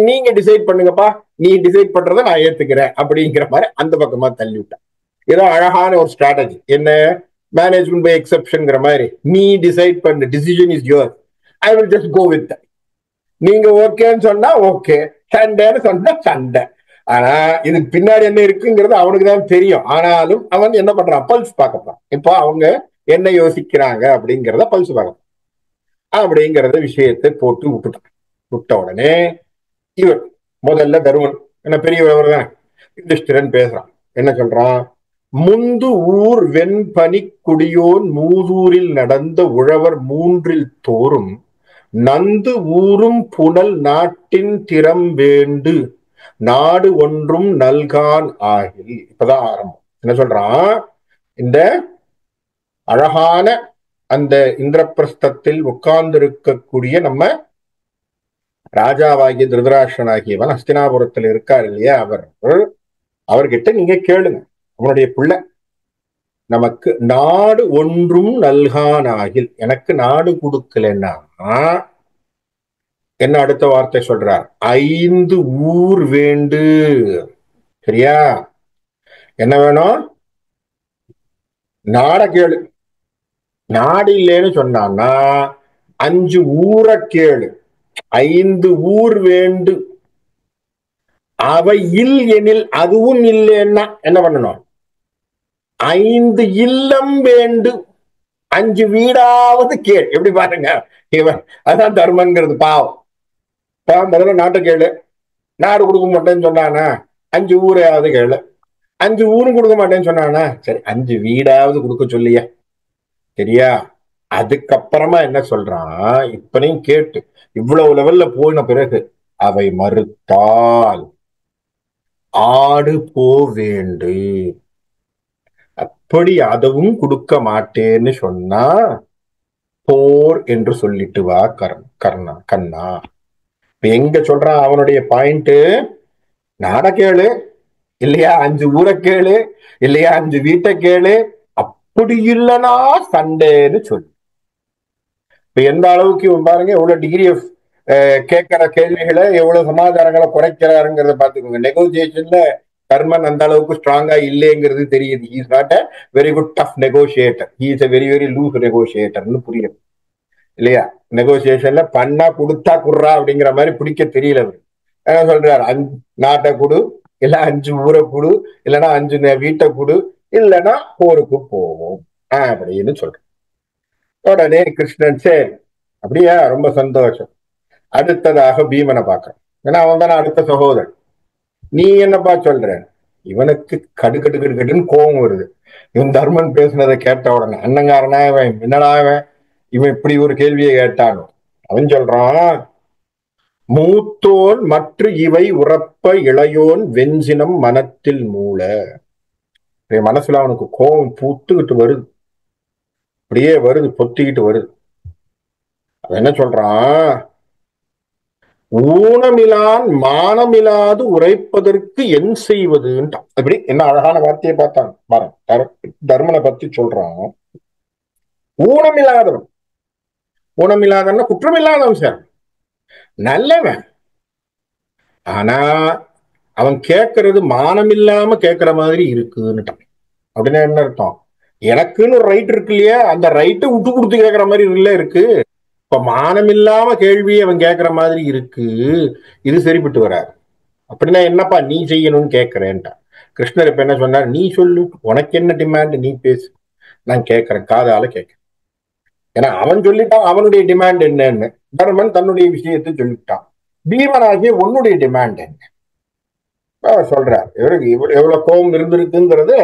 நீங்க டிசைட் பண்ணுங்கப்பா, நீ டிசைட் பண்றதை நான் ஏத்துக்கிறேன் அப்படிங்கிற மாதிரி அந்த பக்கமா தள்ளி விட்டான். ஏதோ அழகான ஒரு ஸ்ட்ராட்டஜி. என்ன? மேனேஜ்மெண்ட் பை எக்ஸெப்ஷன்ங்கிற மாதிரி. நீ டிசைட் பண்ணு, decision is your, I will just go with. நீங்க ஓகேன்னு சொன்னா ஓகே, சண்டைன்னு சொன்னா சண்டை. ஆனா இதுக்கு பின்னாடி என்ன இருக்குங்கிறது அவனுக்கு தான் தெரியும். ஆனாலும் அவன் என்ன பண்றான்? பல்ஸ் பார்க்கப்பான். இப்போ அவங்க என்ன யோசிக்கிறாங்க அப்படிங்கிறத பல்ஸ் பார்க்க அப்படிங்கிறத விஷயத்தை போட்டு விட்டுட்டான். விட்ட உடனே இவன் முதல்ல தருமன் என்ன பெரியவர் தான் யுதிஷ்டிரன் பேசுறான். என்ன சொல்றான்? முந்து ஊர் வெண்பனி குடியோன் மூதூரில் நடந்த உழவர் மூன்றில் தோறும் நந்து ஊரும் புனல் நாட்டின் திறம் வேண்டு நாடு ஒன்றும் நல்கான் ஆகில். இப்பதான் ஆரம்பம். என்ன சொல்றான்? இந்த அழகான அந்த இந்திரபிரஸ்தத்தில் உட்கார்ந்து இருக்கக்கூடிய நம்ம ராஜாவாகிய திருதராஷ்டிரன் ஆகியவன் ஹஸ்தினாபுரத்தில் இருக்கார் இல்லையா, அவர்கிட்ட நீங்க கேளுங்க. அவனுடைய பிள்ளை நமக்கு நாடு ஒன்றும் நல்கான் ஆகில், எனக்கு நாடு கொடுக்கலன்னா என்ன அடுத்த வார்த்தை சொல்றார்? 5 ஊர் வேண்டு. சரியா? என்ன வேணும்? நாட கேளு. நாடு இல்லைன்னு சொன்னான்னா 5 ஊரை கேளு. 5 ஊர் வேண்டு. அவை இல் எனில், அதுவும் இல்லைன்னா என்ன பண்ணணும்? 5 இல்லம் வேண்டு. 5 வீடாவது கேள். எப்படி பாருங்க இவன். அதான் தர்மங்கிறது. பாவம். முதல்ல நாட்டை கேளு. நாடு கொடுக்க மாட்டேன்னு சொன்னானா 5 ஊரையாவது கேளு. 5 ஊரும் கொடுக்க மாட்டேன்னு சொன்னானா சரி 5 வீடாவது கொடுக்க சொல்லியா. சரியா? அதுக்கப்புறமா என்ன சொல்றான்? இப்பனையும் கேட்டு இவ்வளவு லெவல்ல போயின பிறகு அவை மறுத்தால் ஆடு போ வேண்டு. அப்படி அதுவும் கொடுக்க மாட்டேன்னு சொன்னா போர் என்று சொல்லிட்டு வா கண்ணா. எங்க சொல்றான் அவனுடைய பாயிண்ட்? நாட கேளு இல்லையா, 5 ஊரை கேளு இல்லையா, 5 வீட்டை கேளு, அப்படி இல்லைன்னா சண்டேன்னு சொல்லு. இப்ப எந்த அளவுக்கு பாருங்க, எவ்வளவு டிகிரி ஆஃப் கேட்கிற கேள்விகளை, எவ்வளவு சமாச்சாரங்களை குறைக்கிறாருங்கிறத பாத்துக்கோங்க. நெகோசியேஷன்ல தர்மன் அந்த அளவுக்கு ஸ்ட்ராங்கா இல்லைங்கிறது தெரியுது. Is not a very good tough negotiator, is a very very loose நெகோசியேட்டர்னு புரியுது இல்லையா? நெகோசியேஷன்ல பண்ணா கொடுத்தா குடுறா அப்படிங்கிற மாதிரி பிடிக்க தெரியல அவரு. என்ன சொல்றாரு, நாட்டை கொடு, இல்ல 5 ஊரை கொடு, இல்லைன்னா 5 வீட்டை கொடு, இல்லைன்னா போருக்கு போவோம் அப்படின்னு சொல்றேன். உடனே கிருஷ்ணன் சரி அப்படியா, ரொம்ப சந்தோஷம். அடுத்ததாக பீமனை பார்க்கறேன். ஏன்னா அவன் தானே அடுத்த சகோதரன். நீ என்னப்பா சொல்ற? இவனுக்கு கடு கடு கடு கடுன்னு கோபம் வருது. இவன் தர்மன் பேசுனதை கேட்ட உடனே அண்ணங்காரனா இவன், என்னடா இவன் இப்படி ஒரு கேள்வியை கேட்டானோ. அவன் சொல்றான், மூத்தோன் மற்ற இவை உறப்ப இளையோன் வெஞ்சினம் மனத்தில் மூல. மனசுல அவனுக்கு கோபம் பூத்துக்கிட்டு வருது, அப்படியே வருது, பொத்திக்கிட்டு வருது. அவன் என்ன சொல்றான், ஊனமிலான் மானமிலாது உரைப்பதற்கு என் செய்வதுன்ட்டான். அப்படி என்ன அழகான வார்த்தையை பார்த்தான் பாரு. தர்மனை பத்தி சொல்றான், ஊனமில்லாதவன். ஊனமில்லாதவன் குற்றமில்லாதவன் சார், நல்லவன். ஆனா அவன் கேட்கறது மானம் இல்லாம கேட்கிற மாதிரி இருக்குன்னுட்டான். அப்படின்னா என்ன அர்த்தம், எனக்குன்னு ஒரு ரைட் இருக்கு இல்லையா, அந்த ரைட்டை விட்டு கொடுத்து கேட்கிற மாதிரி இல்ல இருக்கு. இப்ப மானம் இல்லாம கேள்வியை அவன் கேட்கிற மாதிரி இருக்கு, இது சரிப்பட்டு வராது. அப்படின்னா என்னப்பா நீ செய்யணும்னு கேட்கிறேன்ட்டா. கிருஷ்ணர் இப்ப என்ன சொன்னார், நீ சொல்லு, உனக்கு என்ன டிமாண்ட், நீ பேசு, நான் கேட்கிறேன், காதால கேட்கிறேன். ஏன்னா அவன் சொல்லிட்டான் அவனுடைய டிமாண்ட் என்னன்னு, தர்மன் தன்னுடைய விஷயத்தை சொல்லிட்டான். பீமனாகிய உன்னுடைய டிமாண்ட் என்ன சொல்றார். எவ்வளவு கோபம் இருந்திருக்குங்கிறத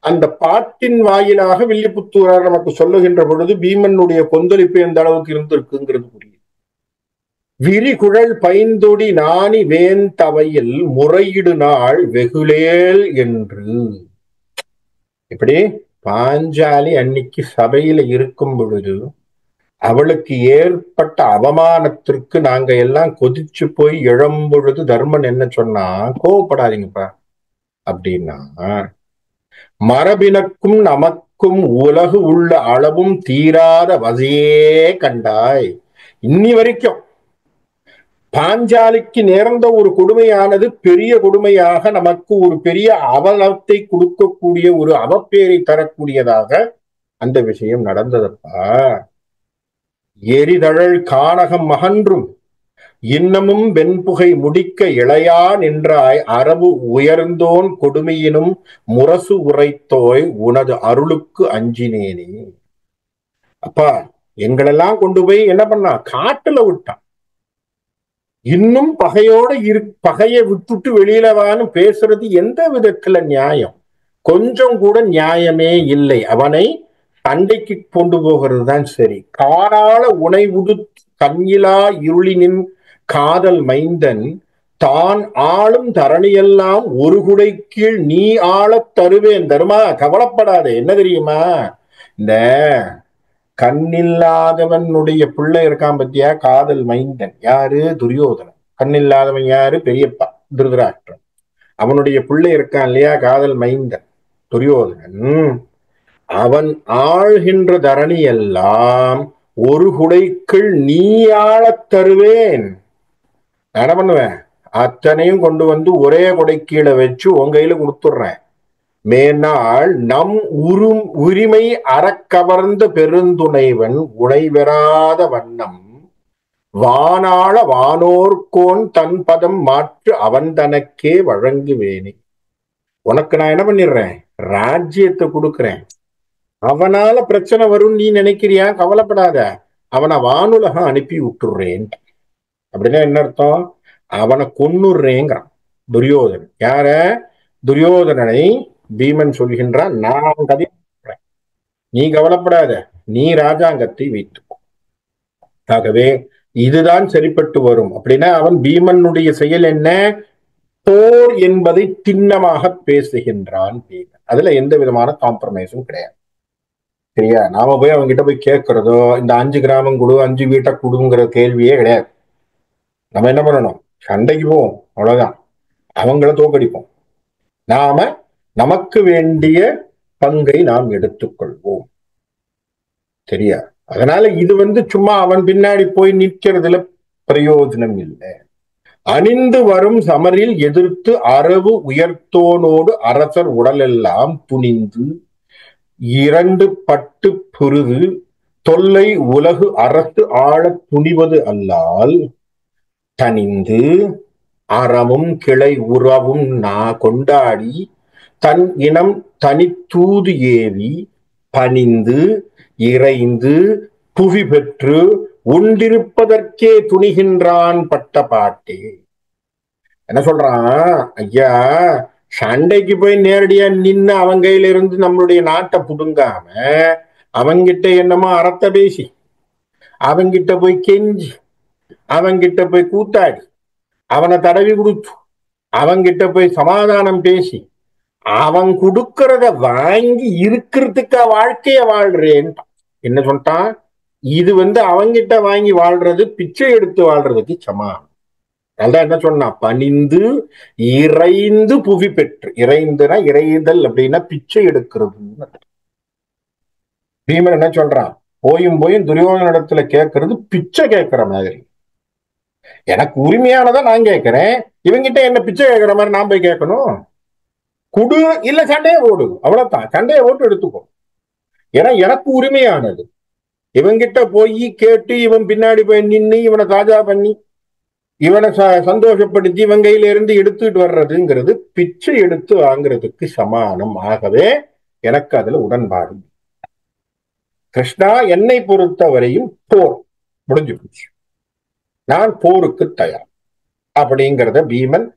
அந்த பாட்டின் வாயிலாக வில்லிபுத்தூரார் நமக்கு சொல்லுகின்ற பொழுது பீமனுடைய கொந்தளிப்பு எந்த அளவுக்கு இருந்திருக்குங்கிறது புரியுது. விரிகுழல் பைந்தொடி நாணி வேந்தவையில் முறையிடு நாள் வெகுளேல் என்று. இப்படி பாஞ்சாலி அன்னைக்கு சபையில இருக்கும் பொழுது அவளுக்கு ஏற்பட்ட அவமானத்திற்கு நாங்க எல்லாம் கொதிச்சு போய் எழும்பொழுது தர்மன் என்ன சொன்னா, கோவப்படாதீங்கப்பா அப்படின்னா, மரபினக்கும் நமக்கும் உலகு உள்ள அளவும் தீராத வசையே கண்டாய். இன்னி வரைக்கும் பாஞ்சாலிக்கு நேர்ந்த ஒரு கொடுமையானது பெரிய கொடுமையாக நமக்கு ஒரு பெரிய அவலத்தை கொடுக்கக்கூடிய ஒரு அவப்பேரை தரக்கூடியதாக அந்த விஷயம் நடந்ததப்பா. எரிதழல் கானகம் மகன்றும் இன்னமும் வெண்புகை முடிக்க இளையான் என்றாய் அரபு உயர்ந்தோன் கொடுமையினும் முரசு உரைத்தோய் உனது அருளுக்கு அஞ்சினேனே. அப்பா எங்களெல்லாம் கொண்டு போய் என்ன பண்ணா, காட்டுல விட்டான். இன்னும் பகையோட பகையை விட்டுட்டு வெளியில வான்னு பேசுறது எந்த விதத்துல நியாயம்? கொஞ்சம் கூட நியாயமே இல்லை. அவனை சண்டைக்கு கொண்டு போகிறது தான் சரி. காணால உணைவுடு கண்ணிலா இருளினின் காதல் மைந்தன் தான் ஆளும் தரணியெல்லாம் ஒரு குடை கீழ் நீ ஆளத் தருவேன். தருமா, கவலைப்படாத. என்ன தெரியுமா, இந்த கண்ணில்லாதவனுடைய பிள்ளை இருக்கான் பத்தியா, காதல் மைந்தன் யாரு, துரியோதனன். கண்ணில்லாதவன் யாரு, பெரியப்பா திருதராஷ்டிரன். அவனுடைய பிள்ளை இருக்கான் இல்லையா, காதல் மைந்தன் துரியோதனன். அவன் ஆழ்கின்ற தரணி எல்லாம் ஒரு குடைக்குள் நீ ஆளத் தருவேன். என்ன பண்ணுவேன், அத்தனையும் கொண்டு வந்து ஒரே குடை கீழே வச்சு உன் கையில கொடுத்துடுறேன். மேனாள் நம் உரிமை அறக்கவர்ந்த பெருந்துணைவன் உணைவெறாத வண்ணம் வானாள வானோர்கோன் தன் பதம் மாற்று அவன் தனக்கே வழங்குவேனே. உனக்கு நான் என்ன பண்ணிடுறேன், ராஜ்யத்தை கொடுக்கிறேன். அவனால பிரச்சனை வரும் நீ நினைக்கிறியா, கவலைப்படாத, அவனை வானுலகம் அனுப்பி விட்டுடுறேன். அப்படின்னா என்ன அர்த்தம், அவனை கொன்னுடுறேங்கிறான் துரியோதனன். யார, துரியோதனனை பீமன் சொல்கின்றான், நான் கதை, நீ கவலைப்படாத, நீ ராஜாங்கத்தை வைத்துக்கோ. ஆகவே இதுதான் சரிப்பட்டு வரும். அப்படின்னா அவன் பீமனுடைய செயல் என்ன, போர் என்பதை திண்ணமாக பேசுகின்றான் பீமன். அதுல எந்த விதமான காம்ப்ரமைஸும் கிடையாது. சரியா, நாம போய் அவங்க கிட்ட போய் கேட்கறதோ இந்த 5 கிராமம் கொடு 5 வீட்டை கொடுங்கிற கேள்வியே கிடையாது. நம்ம என்ன பண்ணணும், சண்டைக்கு போவோம், அவ்வளவுதான். அவங்கள தோக்கடிப்போம், நாம நமக்கு வேண்டிய பங்கை நாம் எடுத்துக்கொள்வோம். சரியா, அதனால இது சும்மா அவன் பின்னாடி போய் நிற்கிறதுல பிரயோஜனம் இல்லை. அணிந்து வரும் சமரில் எதிர்த்து அரவு உயர்த்தோனோடு அரசர் உடலெல்லாம் துணிந்து இரண்டு பட்டு புருது தொல்லை உலகு அரசு ஆழத் துணிவது அல்லால் தனிந்து அறமும் கிளை உறவும் கொண்டாடி தன் இனம் தனித்தூது ஏவி பணிந்து இறைந்து புவி பெற்று உண்டிருப்பதற்கே துணிகின்றான் பட்ட பாட்டே. என்ன சொல்றான்? ஐயா, சண்டைக்கு போய் நேரடியா நின்று அவன் கையில இருந்து நம்மளுடைய நாட்டை புடுங்காம அவங்கிட்ட என்னமோ அறத்தை பேசி, அவங்கிட்ட போய் கெஞ்சி, அவங்கிட்ட போய் கூத்தாடி, அவனை தடவி கொடுத்து, அவங்கிட்ட போய் சமாதானம் பேசி, அவன் கொடுக்கறத வாங்கி இருக்கிறதுக்கா வாழ்க்கைய வாழ்றேன். என்ன சொல்லிட்டான்? இது அவங்கிட்ட வாங்கி வாழ்றது பிச்சை எடுத்து வாழ்றதுக்கு சமானம். அதான் என்ன சொன்னா? பணிந்து இறைந்து புவி பெற்று. இறைந்துனா இறைதல் அப்படின்னா பிச்சை எடுக்கிறது. பீமன் என்ன சொல்றான்? போயும் துரியோதன இடத்துல கேட்கறது பிச்சை கேட்கிற மாதிரி. எனக்கு உரிமையானதை நான் கேட்கிறேன், இவங்கிட்ட என்ன பிச்சை கேட்கிற மாதிரி நான் போய் கேட்கணும்? குடு, இல்ல சண்டையை ஓடு, அவ்வளவுதான். சண்டையை ஓட்டு எடுத்துக்கோ, ஏன்னா எனக்கு உரிமையானது. இவங்கிட்ட போய் கேட்டு இவன் பின்னாடி போய் நின்று இவனை தாஜா பண்ணி இவனை சந்தோஷப்படுத்தி இவன் கையில இருந்து எடுத்துட்டு வர்றதுங்கிறது பிச்சை எடுத்து வாங்குறதுக்கு சமானம். ஆகவே எனக்கு அதுல உடன்பாடு. கிருஷ்ணா, என்னை பொறுத்த வரையும் போர் முடிஞ்சு போச்சு, நான் போருக்கு தயார் அப்படிங்கிறத பீமன்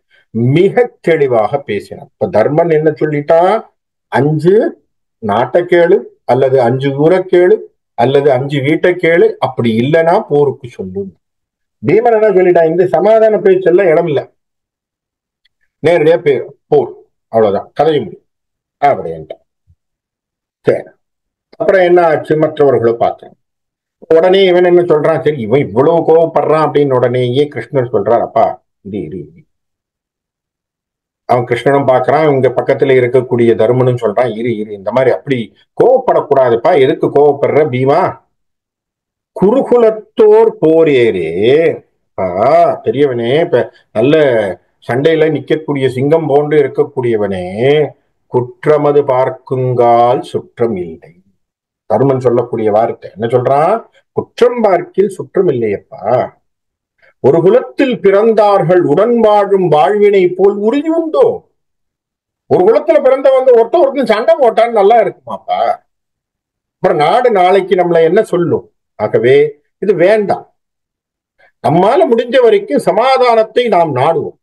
மிக தெளிவாக பேசினான். இப்ப தர்மன் என்ன சொல்லிட்டான்? 5 நாட்டை கேளு, அல்லது 5 ஊரை கேளு, அல்லது 5 வீட்டை கேளு, அப்படி இல்லைன்னா போருக்கு சொல்லும். பீமன் என்ன சொல்லிட்டான்? இந்த சமாதான பேச்செல்லாம் இடம் இல்லை, நேரடியா போர், அவ்வளவுதான், கதையும் முடியும் அப்படின்ட்டான். சரி, அப்புறம் என்ன ஆச்சு? மற்றவர்களை பார்த்தேன். உடனே இவன் என்ன சொல்றான்? சரி, இவன் இவ்வளவு கோவப்படுறான் அப்படின்னு உடனேயே கிருஷ்ணர் சொல்றார், அப்பா இது இது. அவன் கிருஷ்ணனும் பாக்குறான், இவங்க பக்கத்துல இருக்கக்கூடிய தர்மனும் சொல்றான், இரு இந்த மாதிரி அப்படி கோவப்படக்கூடாதுப்பா. எதுக்கு கோவப்படுற பீமா? குருகுலத்தோர் போர் ஏறே. பெரியவனே, இப்ப நல்ல சண்டையில நிக்கக்கூடிய சிங்கம் போன்று இருக்கக்கூடியவனே, குற்றமது பார்க்குங்கால் சுற்றம் இல்லை. தருமன் சொல்லக்கூடிய வார்த்தை என்ன சொல்றான்? குற்றம் பார்க்கில் சுற்றம் இல்லையப்பா. ஒரு குலத்தில் பிறந்தார்கள் உடன் வாழும் வாழ்வினை போல் உறுதி உண்டோ? ஒரு குலத்துல பிறந்தவங்க ஒருத்தன் சண்டை போட்டான்னு நல்லா இருக்குமாப்பா? அப்புறம் நாடு நாளைக்கு நம்மளை என்ன சொல்லும்? ஆகவே இது வேண்டாம். நம்மால முடிஞ்ச வரைக்கும் சமாதானத்தை நாம் நாடுவோம்.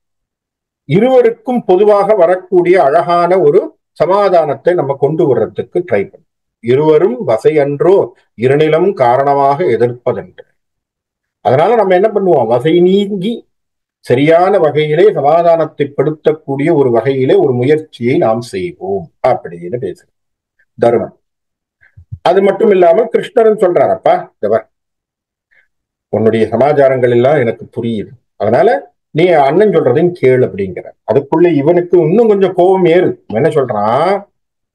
இருவருக்கும் பொதுவாக வரக்கூடிய அழகான ஒரு சமாதானத்தை நம்ம கொண்டு வர்றதுக்கு ட்ரை பண்ணும். இருவரும் வசை அன்றோ இருநிலம் காரணமாக எதிர்ப்பதென்று. அதனால நம்ம என்ன பண்ணுவோம்? வசை நீங்கி சரியான வகையிலே சமாதானத்தை படுத்தக்கூடிய ஒரு வகையிலே ஒரு முயற்சியை நாம் செய்வோம் அப்படின்னு பேசுறோம் தருமன். அது மட்டும் இல்லாமல் கிருஷ்ணரும் சொல்றாரப்பா, தேவர், உன்னுடைய சமாச்சாரங்கள் எல்லாம் எனக்கு புரியுது, அதனால நீ அண்ணன் சொல்றதையும் கேளு அப்படிங்கிற. அதுக்குள்ள இவனுக்கு இன்னும் கொஞ்சம் கோபம் ஏறு. என்ன சொல்றான்?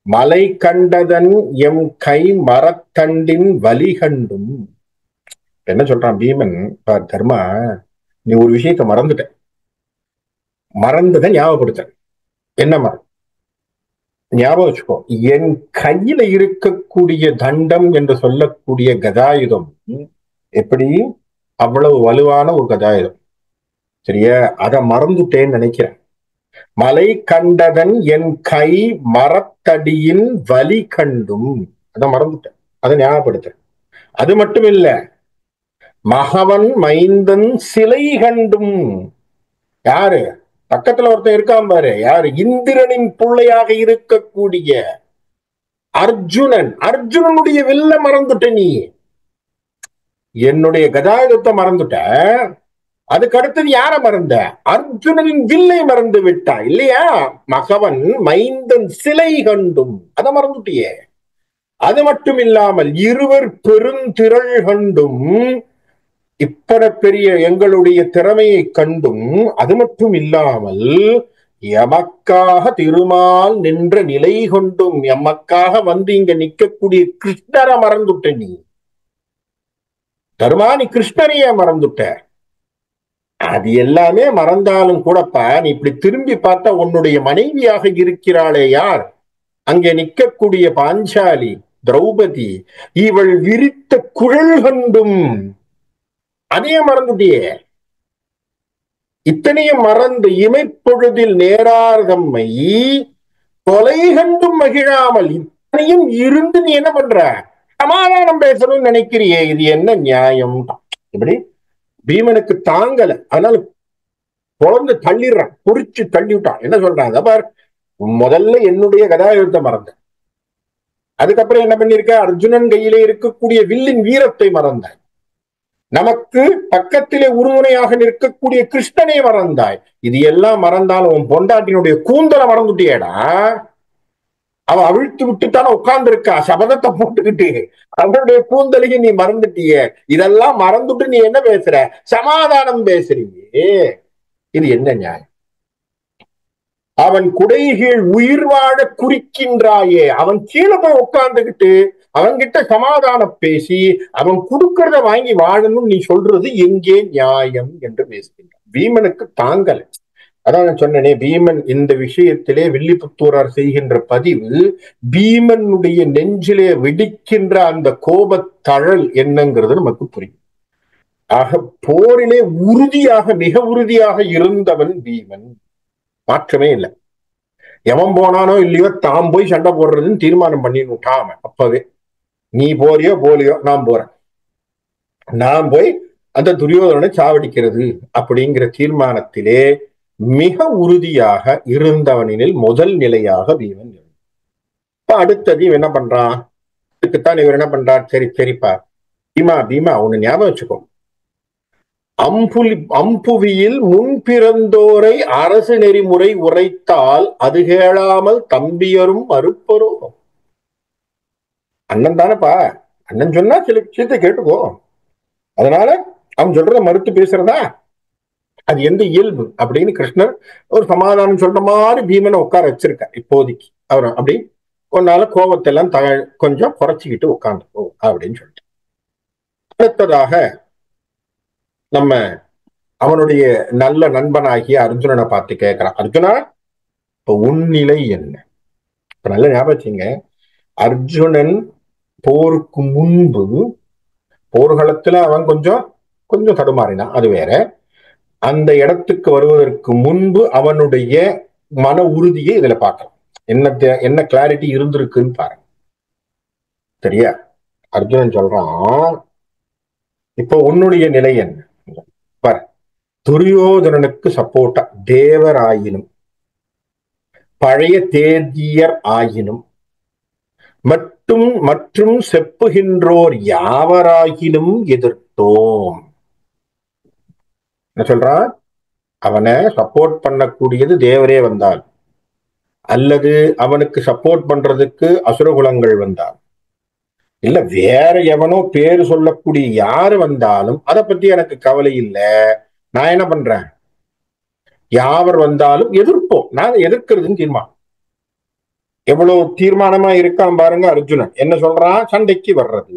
மலை கண்டதன் எம் கை மரத்தண்டின் வலி கண்டும். என்ன சொல்றான் பீமன்? தர்மா, நீ ஒரு விஷயத்த மறந்ததை ஞாபகப்படுத்த. என்ன மரம்? ஞாபகம் வச்சுக்கோ, என் கையில இருக்கக்கூடிய தண்டம் என்று சொல்லக்கூடிய கதாயுதம் எப்படி அவ்வளவு வலுவான ஒரு கதாயுதம், சரியா? அதை மறந்துட்டேன்னு நினைக்கிறேன். மலை கண்டதன் என் கை மரத்தடியின் வலி கண்டும், அதை மறந்துட்டேன், அதை ஞாபகப்படுத்த. அது மட்டும் இல்ல, மகவன் மைந்தன் சிலை கண்டும். யாரு பக்கத்துல ஒருத்தன் இருக்கான் பாரு, யாரு? இந்திரனின் பிள்ளையாக இருக்கக்கூடிய அர்ஜுனனுடைய வில்ல மறந்துட்ட நீ. என்னுடைய கதாயுதத்தை மறந்துட்ட, அதுக்கு அடுத்தது யார மறந்த? அர்ஜுனனின் வில்லை மறந்து விட்டா இல்லையா? மகவன் மைந்தன் சிலை கண்டும், அதை மறந்துட்டியே. அது மட்டும் இல்லாமல் இருவர் பெருந்திரள் கண்டும், இப்பட பெரிய எங்களுடைய திறமையை கண்டும், அது மட்டும் இல்லாமல் எமக்காக திருமால் நின்ற நிலை கொண்டும், எமக்காக இங்க நிக்கக்கூடிய கிருஷ்ணரை மறந்துட்ட நீ. தருமா, நீ கிருஷ்ணரையே மறந்துட்ட. அது எல்லாமே மறந்தாலும் கூடப்பா, நீ இப்படி திரும்பி பார்த்தா உன்னுடைய மனைவியாக இருக்கிறாளே யார், அங்கே நிற்கக்கூடிய பாஞ்சாலி திரௌபதி, இவள் விரித்த குழல் கண்டும் அதையே மறந்துட்டியே. இத்தனையும் மறந்து இமைப்பொழுதில் நேரார் தம்மை கொலை கண்டும் மகிழாமல் இத்தனையும் இருந்து நீ என்ன பண்ற, சமாதானம் பேசணும்னு நினைக்கிறியே, இது என்ன நியாயம்? இப்படி பீமனுக்கு தாங்கல, அதனால குழந்தை தள்ளிடுறான், குறிச்சு தள்ளி விட்டான். என்ன சொல்றாங்க பார், முதல்ல என்னுடைய கதாயுதத்தை மறந்த, அதுக்கப்புறம் என்ன பண்ணிருக்க, அர்ஜுனன் கையிலே இருக்கக்கூடிய வில்லின் வீரத்தை மறந்தாய், நமக்கு பக்கத்திலே உறுதுணையாக நிற்கக்கூடிய கிருஷ்ணனை மறந்தாய். இது எல்லாம் மறந்தாலும் உன் பொண்டாட்டினுடைய கூந்தலை மறந்துட்டியேடா. அவ அவிழ்த்து விட்டுத்தானே உட்கார்ந்து இருக்கா சபதத்தை போட்டுக்கிட்டு, அவருடைய கூந்தலையும் நீ மறந்துட்டிய. இதெல்லாம் மறந்துட்டு நீ என்ன பேசுற, சமாதானம் பேசுறீங்க, இது என்ன நியாயம்? அவன் குடைகீழ் உயிர் வாழ குறிக்கின்றாயே, அவன் கீழே போய் உட்கார்ந்துகிட்டு அவன்கிட்ட சமாதானம் பேசி அவன் கொடுக்கறத வாங்கி வாழணும் நீ சொல்றது எங்கே நியாயம் என்று பேசுகின்றான். பீமனுக்கு தாங்கல. அதான் நான் சொன்னேனே, பீமன் இந்த விஷயத்திலே வில்லிபுத்தூரார் செய்கின்ற பதிவு பீமனுடைய நெஞ்சிலே வெடிக்கின்ற அந்த கோபத்தழல் என்னங்கிறது நமக்கு புரியும். ஆக போரிலே உறுதியாக, மிக உறுதியாக இருந்தவன் பீமன், மாற்றமே இல்லை. எவன் போனானோ இல்லையோ தாம் போய் சண்டை போடுறதுன்னு தீர்மானம் பண்ணிட்டாம அப்பவே, நீ போறியோ போலியோ நான் போறேன், நான் போய் அந்த துரியோதனை சாவடிக்கிறது அப்படிங்கிற தீர்மானத்திலே மிக உறுதியாக இருந்தவனில் முதல் நிலையாக பீமன். இப்ப அடுத்தது என்ன பண்றான், இதுக்குத்தான் இவர் என்ன பண்றார், சரி சரிப்பா பீமா பீமா ஒண்ணு ஞாபகம் வச்சுக்கோ, அம்புவியில் முன் பிறந்தோரை அரசு நெறிமுறை உரைத்தால் அது கேளாமல் தம்பியரும் மறுப்பரோ. அண்ணன் தானப்பா, அண்ணன் சொன்னா சில விஷயத்தை கேட்டுக்கோ, அதனால அவன் சொல்றத மறுத்து பேசுறதா அது எந்த இயல்பு அப்படின்னு கிருஷ்ணர் ஒரு சமாதானம் சொல்ற மாதிரி பீமனை உட்கார வச்சிருக்க. இப்போதைக்கு அவர் அப்படி உன்னால கோபத்தை எல்லாம் கொஞ்சம் குறைச்சிக்கிட்டு உட்காந்துக்கோ அப்படின்னு சொல்லிட்டு, அடுத்ததாக நம்ம அவனுடைய நல்ல நண்பனாகிய அர்ஜுனனை பார்த்து கேட்கிறான், அர்ஜுனா இப்ப உன் நிலை என்ன? இப்ப நல்ல ஞாபகம், அர்ஜுனன் போருக்கு முன்பு போர்க்களத்துல அவன் கொஞ்சம் கொஞ்சம் தடுமாறினான், அது வேற. அந்த இடத்துக்கு வருவதற்கு முன்பு அவனுடைய மன உறுதியை இதுல பார்க்கலாம், என்ன கிளாரிட்டி இருந்திருக்குன்னு பாருங்க. சரியா? அர்ஜுனன் சொல்றான், இப்போ உன்னுடைய நிலை என்ன பாரு, துரியோதனனுக்கு சப்போர்ட்டா தேவர் ஆயினும் பழைய தேதியர் ஆயினும் மற்றும் செப்புகின்றோர் யாவராகினும் எதிர்த்தோம். என்ன சொல்றான், அவனை சப்போர்ட் பண்ணக்கூடியது தேவரே வந்தால், அல்லது அவனுக்கு சப்போர்ட் பண்றதுக்கு அசுரகுலங்கள் வந்தால், இல்ல வேற எவனோ பேரு சொல்லக்கூடிய யாரு வந்தாலும் அதை பத்தி எனக்கு கவலை இல்லை, நான் என்ன பண்றேன், யாவர் வந்தாலும் எதிர்ப்போம், நான் எதிர்க்கிறதுன்னு தீர்மானம். எவ்வளவு தீர்மானமா இருக்கான் பாருங்க அர்ஜுனன். என்ன சொல்றான், சண்டைக்கு வர்றது.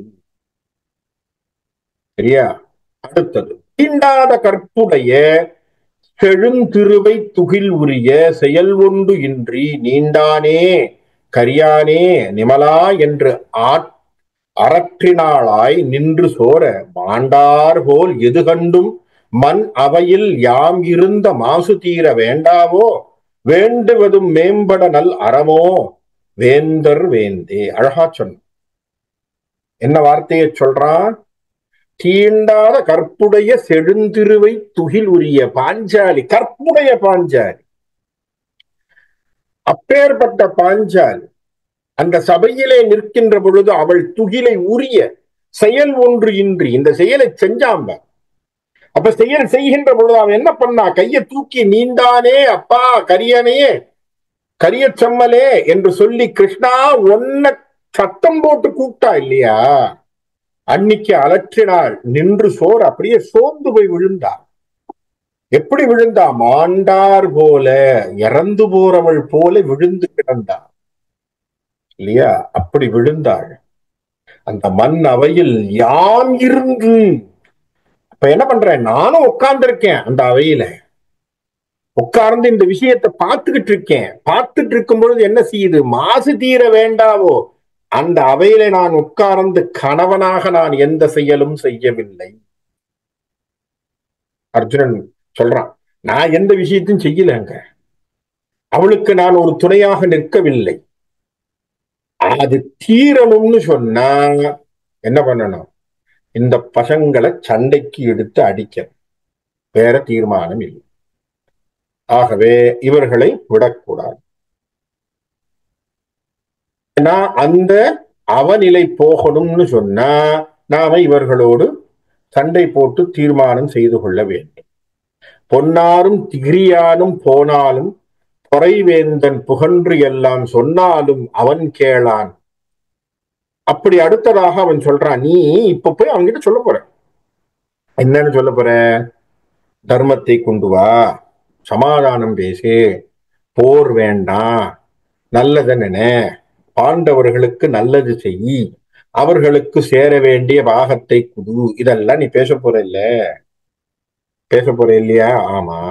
சரியா? அடுத்தது, தீண்டாத கற்புடைய செழுந்திருவை துகில் உரிய செயல் ஒன்று இன்றி நீண்டானே கரியானே நிமலா என்று அறற்றினாளாய் நின்று சோர மாண்டார் போல் எது கண்டும் மண் அவையில் யாம் இருந்த மாசு தீர வேண்டாவோ வேண்டுவதும் மேம்பட நல் அறமோ வேந்தர் வேந்தே. அழகா சொன்ன, என்ன வார்த்தையை சொல்றான், தீண்டாத கற்புடைய செழுந்திருவை துகில் உரிய பாஞ்சாலி, கற்புடைய பாஞ்சாலி, அப்பேற்பட்ட பாஞ்சாலி அந்த சபையிலே நிற்கின்ற பொழுது அவள் துகிலை உரிய செயல் ஒன்று இன்றி இந்த செயலை செஞ்சாம்ப. அப்ப செயல் செய்கின்ற பொழுது அவன் என்ன பண்ணா, கையை தூக்கி நீண்டானே அப்பா கரியனே கரிய செம்மலே என்று சொல்லி கிருஷ்ணா ஒன்ன சத்தம் போட்டு கூப்பிட்டா இல்லையா, அன்னைக்கு அலற்றினாள், நின்று சோர் அப்படியே சோர்ந்து போய் விழுந்தா. எப்படி விழுந்தா, மாண்டார் போல, இறந்து போறவள் போல விழுந்து கிடந்தா இல்லையா, அப்படி விழுந்தாள். அந்த மண் அவையில் யாம் இருந்து, இப்ப என்ன பண்றேன், நானும் உட்கார்ந்து இருக்கேன் அந்த அவையில, உட்கார்ந்து இந்த விஷயத்தை பார்த்துக்கிட்டு இருக்கேன். பார்த்துட்டு இருக்கும் பொழுது என்ன செய்யுது, மாசு தீர வேண்டாவோ, அந்த அவையில நான் உட்கார்ந்து கணவனாக நான் எந்த செயலும் செய்யவில்லை. அர்ஜுனன் சொல்றான், நான் எந்த விஷயத்தையும் செய்யலங்க, அவளுக்கு நான் ஒரு துணையாக நிற்கவில்லை. அது தீரணும்னு சொன்னா என்ன பண்ணணும், இந்த பசங்களை சண்டைக்கு எடுத்து அடிக்க, வேற தீர்மானம் இல்லை. ஆகவே இவர்களை விடக்கூடாது. ஏன்னா அந்த அவநிலை போகணும்னு சொன்னா நாம இவர்களோடு சண்டை போட்டு தீர்மானம் செய்து கொள்ள வேண்டும். பொன்னாரும் திகிரியானும் போனாலும் பொறைவேந்தன் புகன்று எல்லாம் சொன்னாலும் அவன் கேளான். அப்படி அடுத்ததாக அவன் சொல்றான், நீ இப்ப போய் அவன்கிட்ட சொல்ல போற, என்னன்னு சொல்ல போற, தர்மத்தை கொண்டு வா, சமாதானம் பேசு, போர் வேண்டாம், நல்லது நினை, பாண்டவர்களுக்கு நல்லது செய், அவர்களுக்கு சேர வேண்டிய பாகத்தை குடு, இதெல்லாம் நீ பேச போற இல்ல, பேச போற இல்லையா? ஆமா.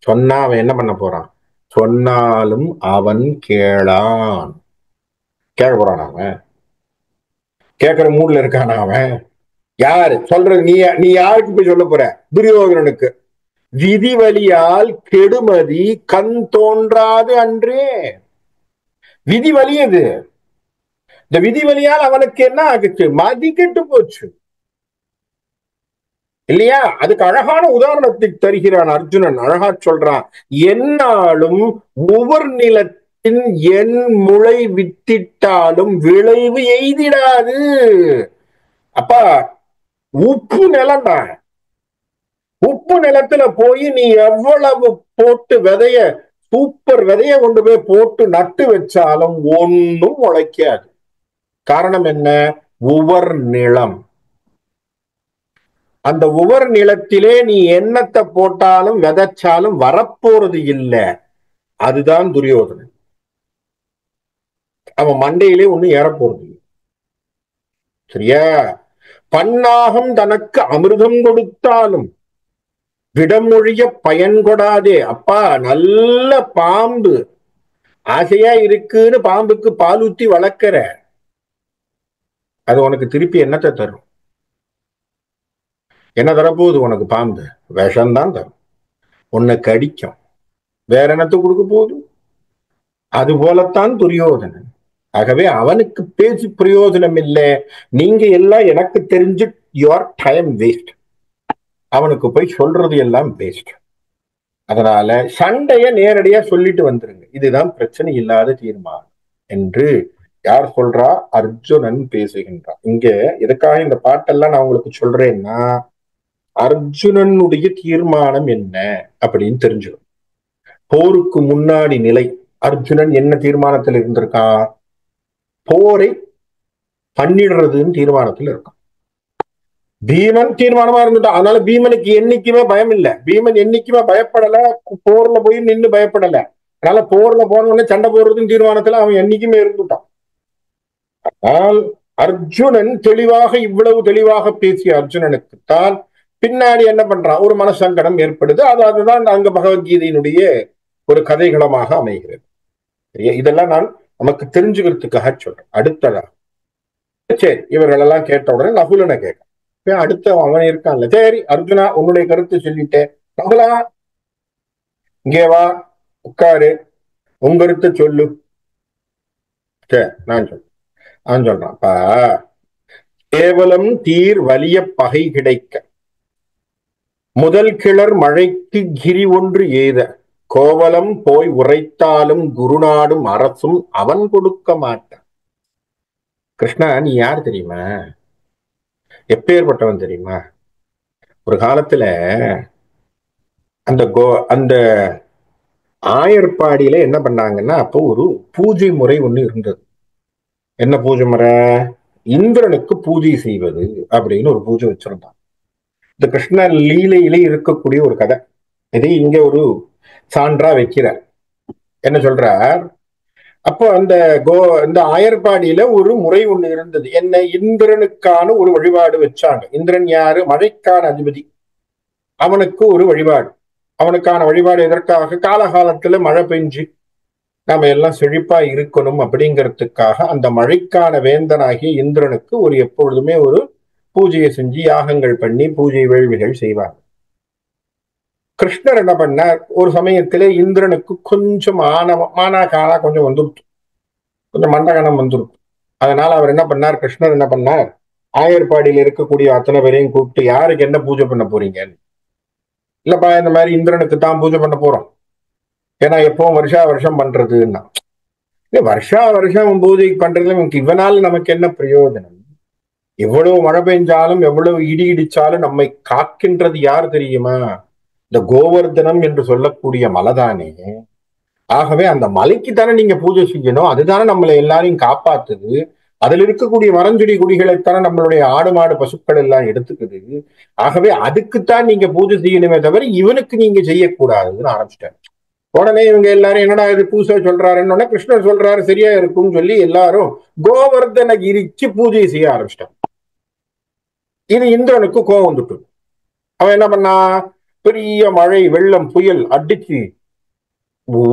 சொன்னா அவன் என்ன பண்ண போறான், சொன்னாலும் அவன் கேளான். கேட்க போறான் அவன், கேட்கிற மூட்ல இருக்கான அவன்? யாரு சொல்றது, நீ நீ யாருக்கு போய் சொல்ல போற? துரியோதனனுக்கு. விதி வலியால் கெடுமதி கண் தோன்றாது அன்றே. விதி வலி அது. இந்த விதி வலியால் அவனுக்கு என்ன ஆகுச்சு, மதி கெட்டு போச்சு இல்லையா? அதுக்கு அழகான உதாரணத்தை தருகிறான் அர்ஜுனன். அழகா சொல்றான், என்னாலும் ஒவ்வொரு நிலத்தின் என் முளை வித்திட்டாலும் விளைவு எய்திடாது. அப்பா, உப்பு நிலம்டா, உப்பு நிலத்துல போய் நீ எவ்வளவு போட்டு விதைய, சூப்பர் விதைய கொண்டு போய் போட்டு நட்டு வச்சாலும் ஒன்னும் உழைக்காது. காரணம் என்ன, உவர் நிலம். அந்த உவர் நிலத்திலே நீ எண்ணத்தை போட்டாலும் விதைச்சாலும் வரப்போறது இல்லை. அதுதான் துரியோதனன். அவன் மண்டையிலே ஒண்ணு ஏறப்போறது இல்லை. சரியா? பன்னாகம் தனக்கு அமிர்தம் கொடுத்தாலும் விடமொழிய பயன் கொடாதே. அப்பா, நல்ல பாம்பு ஆசையா இருக்குன்னு பாம்புக்கு பால் ஊத்தி வளர்க்கிற, அது உனக்கு திருப்பி என்னத்தை தரும்? என்ன தரப்போகுது உனக்கு? பாம்பு விஷம்தான் தரும், உன்னை கடிக்கும், வேற என்னத்தை கொடுக்க போகுது? அது போலத்தான் துரியோதனன். ஆகவே அவனுக்கு பேசி பிரயோஜனம் இல்லை. நீங்க எல்லாம் எனக்கு தெரிஞ்சு யுவர் டைம் வேஸ்ட், அவனுக்கு போய் சொல்றது எல்லாம் வேஸ்ட். அதனால சண்டைய நேரடியா சொல்லிட்டு வந்துருங்க, இதுதான் பிரச்சனை இல்லாத தீர்மானம் என்று யார் சொல்றா? அர்ஜுனன் பேசுகின்றான். இங்க எதுக்காக இந்த பாட்டெல்லாம் நான் உங்களுக்கு சொல்றேன்னா, அர்ஜுனனுடைய தீர்மானம் என்ன அப்படின்னு தெரிஞ்சுக்கணும். போருக்கு முன்னாடி நிலை, அர்ஜுனன் என்ன தீர்மானத்தில் இருந்திருக்கான்? போரை பண்ணிடுறதுன்னு தீர்மானத்தில் இருக்கான். பீமன் தீர்மானமா இருந்துட்டான். அதனால பீமனுக்கு என்னைக்குமே பயம் இல்லை. பீமன் என்னைக்குமே பயப்படல, போர்ல போய் நின்று பயப்படல. அதனால போர்ல போன உடனே சண்டை போடுறதுன்னு தீர்மானத்துல அவன் என்னைக்குமே இருந்துட்டான். ஆனால் அர்ஜுனன் தெளிவாக, இவ்வளவு தெளிவாக பேசிய அர்ஜுனனுக்குத்தான் பின்னாடி என்ன பண்றான், ஒரு மனசங்கடம் ஏற்படுது. அதுதான் அங்க பகவத்கீதையினுடைய ஒரு கதைகளமாக அமைகிறது. சரியா? இதெல்லாம் நான் நமக்கு தெரிஞ்சுக்கிறதுக்காக சொல்றேன். அடுத்ததா சரி, இவர்கள் எல்லாம் கேட்ட உடனே நகுலனை கேட்க, அடுத்த அவன் இருக்கான்ல, சரி அர்ஜுனா, உன்னுடைய கருத்து சொல்லிட்டேன், நகுலா இங்கே வா, உட்காரு, உங்க கருத்தை சொல்லு. சரி, நான் சொல்றேன். அவன் சொல்றான்ப்பா, கேவலம் தீர் வலிய பகை கிடைக்க முதல் கிளர் மழைக்கு கிரி ஒன்று ஏத கோவலம் போய் உரைத்தாலும் குருநாடும் அரசும் அவன் கொடுக்க மாட்டான். கிருஷ்ணா, நீ யார் தெரியுமா? எப்பேற்பட்டவன் தெரியுமா? ஒரு காலத்துல அந்த ஆயர்பாடியில என்ன பண்ணாங்கன்னா, அப்போ ஒரு பூஜை முறை ஒண்ணு இருந்தது. என்ன பூஜை முறை? இந்திரனுக்கு பூஜை செய்வது அப்படின்னு ஒரு பூஜை வச்சிருந்தான். இந்த கிருஷ்ண லீலையிலே இருக்கக்கூடிய ஒரு கதை. இதை இங்க ஒரு சான்றா வைக்கிறார். என்ன சொல்றார்? அப்போ இந்த ஆயர்பாடியில ஒரு முறை ஒண்ணு இருந்தது. என்ன? இந்திரனுக்கான ஒரு வழிபாடு வச்சாங்க. இந்திரன் யாரு? மழைக்கான அதிபதி. அவனுக்கு ஒரு வழிபாடு. அவனுக்கான வழிபாடு எதற்காக? காலகாலத்துல மழை பெஞ்சு நாம எல்லாம் செழிப்பா இருக்கணும் அப்படிங்கிறதுக்காக அந்த மழைக்கான வேந்தனாகிய இந்திரனுக்கு ஒரு எப்பொழுதுமே ஒரு பூஜையை செஞ்சு யாகங்கள் பண்ணி பூஜை வேள்விகள் செய்வாங்க. கிருஷ்ணர் என்ன பண்ணார்? ஒரு சமயத்திலே இந்திரனுக்கு கொஞ்சம் மானாகாலா கொஞ்சம் வந்துருச்சு, கொஞ்சம் மண்டகணம் வந்துருச்சு. அதனால அவர் என்ன பண்ணார்? கிருஷ்ணர் என்ன பண்ணார்? ஆயர்பாடியில் இருக்கக்கூடிய அத்தனை பேரையும் கூப்பிட்டு, யாருக்கு என்ன பூஜை பண்ண போறீங்க? இல்லப்பா, இந்த மாதிரி இந்திரனுக்கு தான் பூஜை பண்ண போறோம், ஏன்னா எப்பவும் வருஷா வருஷம் பண்றதுன்னா. வருஷா வருஷம் பூஜை பண்றதுல இவனால நமக்கு என்ன பிரயோஜனம்? எவ்வளவு மழை பெஞ்சாலும் எவ்வளவு இடி இடிச்சாலும் நம்மை காக்கின்றது யார் தெரியுமா? இந்த கோவர்தனம் என்று சொல்லக்கூடிய மலைதானே. ஆகவே அந்த மலைக்கு தானே நீங்க பூஜை செய்யணும், அதுதானே நம்மளை எல்லாரையும் காப்பாத்துது. அதுல இருக்கக்கூடிய மரஞ்செடி குடிகளைத்தானே நம்மளுடைய ஆடு மாடு பசுக்கள் எல்லாம் எடுத்துக்குது. ஆகவே அதுக்குத்தான் நீங்க பூஜை செய்யணுமே தவிர இவனுக்கு நீங்க செய்யக்கூடாதுன்னு ஆரம்பிச்சிட்டாரு. உடனே இவங்க எல்லாரும் என்னடா இது பூசை சொல்றாருன்னு கிருஷ்ணர் சொல்றாரு சரியா இருக்கும்னு சொல்லி எல்லாரும் கோவர்தனகிரிக்கு பூஜை செய்ய ஆரம்பிச்சிட்டாங்க. இது இந்திரனுக்கு கோபம் வந்துட்டு அவன் என்ன பண்ணா? பெரிய மழை வெள்ளம் புயல் அடிச்சு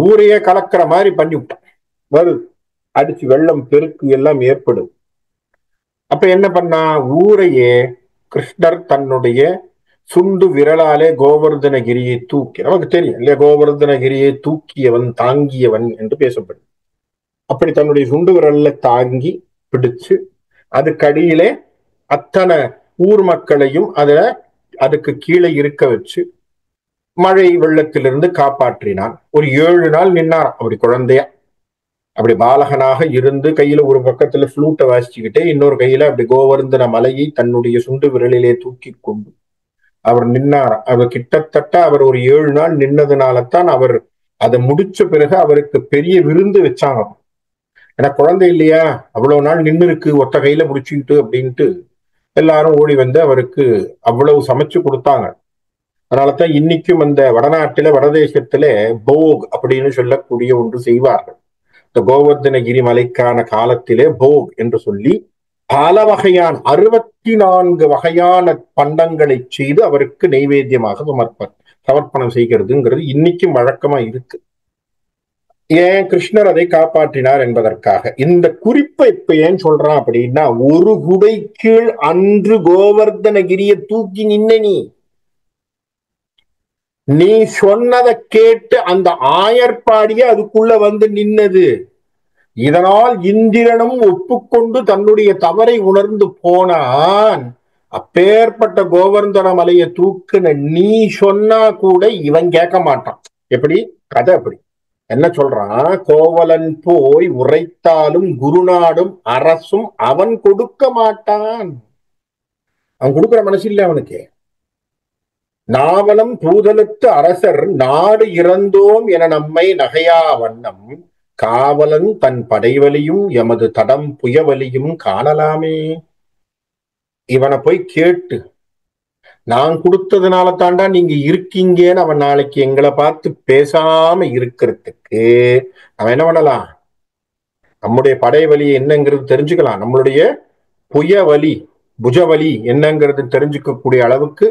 ஊரையே கலக்கிற மாதிரி பண்ணி விட்டான். வருது, அடிச்சு வெள்ளம் பெருக்கு எல்லாம் ஏற்படுது. அப்ப என்ன பண்ணா? ஊரையே கிருஷ்ணர் தன்னுடைய சுண்டு விரலாலே கோவர்தனகிரியை தூக்கி, நமக்கு தெரியும் இல்லையா, கோவர்தனகிரியை தூக்கியவன் தாங்கியவன் என்று பேசப்படும். அப்படி தன்னுடைய சுண்டு விரல்ல தாங்கி பிடிச்சு அதுக்கடியிலே அத்தனை ஊர் மக்களையும் அதுக்கு கீழே இருக்க வச்சு மழை வெள்ளத்திலிருந்து காப்பாற்றினான். ஒரு 7 நாள் நின்னார் அப்படி குழந்தையா, அப்படி பாலகனாக இருந்து கையில ஒரு பக்கத்துல ஃப்ளூட்டை வாசிச்சுக்கிட்டே இன்னொரு கையில அப்படி கோவர்தன மலையை தன்னுடைய சுண்டு விரலிலே தூக்கி கொண்டு அவர் நின்னார். அவர் கிட்டத்தட்ட அவர் ஒரு 7 நாள் நின்னதுனாலத்தான் அவர் அதை முடிச்ச பிறகு அவருக்கு பெரிய விருந்து வச்சாங்க. ஏன்னா குழந்தை இல்லையா, அவ்வளவு நாள் நின்று இருக்கு ஒத்த கையில முடிச்சுக்கிட்டு அப்படின்ட்டு எல்லாரும் ஓடி வந்து அவருக்கு அவ்வளவு சமைச்சு கொடுத்தாங்க. அதனாலதான் இன்னைக்கும் அந்த வடநாட்டில வடதேசத்துல போக் அப்படின்னு சொல்லக்கூடிய ஒன்று செய்வார்கள். இந்த கோவர்தனகிரி மலைக்கான காலத்திலே போக் என்று சொல்லி பல வகையான 64 வகையான பண்டங்களை செய்து அவருக்கு நைவேத்தியமாக சமர்ப்பணம் செய்கிறதுங்கிறது இன்னைக்கும் வழக்கமா இருக்கு. ஏன்? கிருஷ்ணர் அதை காப்பாற்றினார் என்பதற்காக. இந்த குறிப்பை இப்ப ஏன் சொல்றான் அப்படின்னா, ஒரு குடை கீழ் அன்று கோவர்தனகிரியை தூக்கி நின்ன நீ சொன்னதை கேட்டு அந்த ஆயர்பாடியே அதுக்குள்ள வந்து நின்னது. இதனால் இந்திரனும் ஒப்புக்கொண்டு தன்னுடைய தவறை உணர்ந்து போனான். அப்பேற்பட்ட கோவர்தன மலையை தூக்குன நீ சொன்னா கூட இவன் கேட்க மாட்டான். எப்படி கதை? அப்படி என்ன சொல்றான்? கோவலன் போய் உரைத்தாலும் குருநாடும் அரசும் அவன் கொடுக்க மாட்டான். அவன் கொடுக்கிற மனசு இல்லை அவனுக்கு. நாவலம் பூதலத்து அரசர் நாடு இறந்தோம் என நம்மை நகையா வண்ணம் காவலன் தன் படைவலியும் எமது தடம் புயவலியும் காணலாமே. இவனை போய் கேட்டு, நான் கொடுத்ததுனால தாண்டா நீங்க இருக்கீங்கன்னு அவன் நாளைக்கு எங்களை பார்த்து பேசாம இருக்கிறதுக்கு அவன் என்ன பண்ணலாம்? நம்முடைய படைவலி என்னங்கிறது தெரிஞ்சுக்கலாம், நம்மளுடைய புயவலி புஜவலி என்னங்கிறது தெரிஞ்சுக்கக்கூடிய அளவுக்கு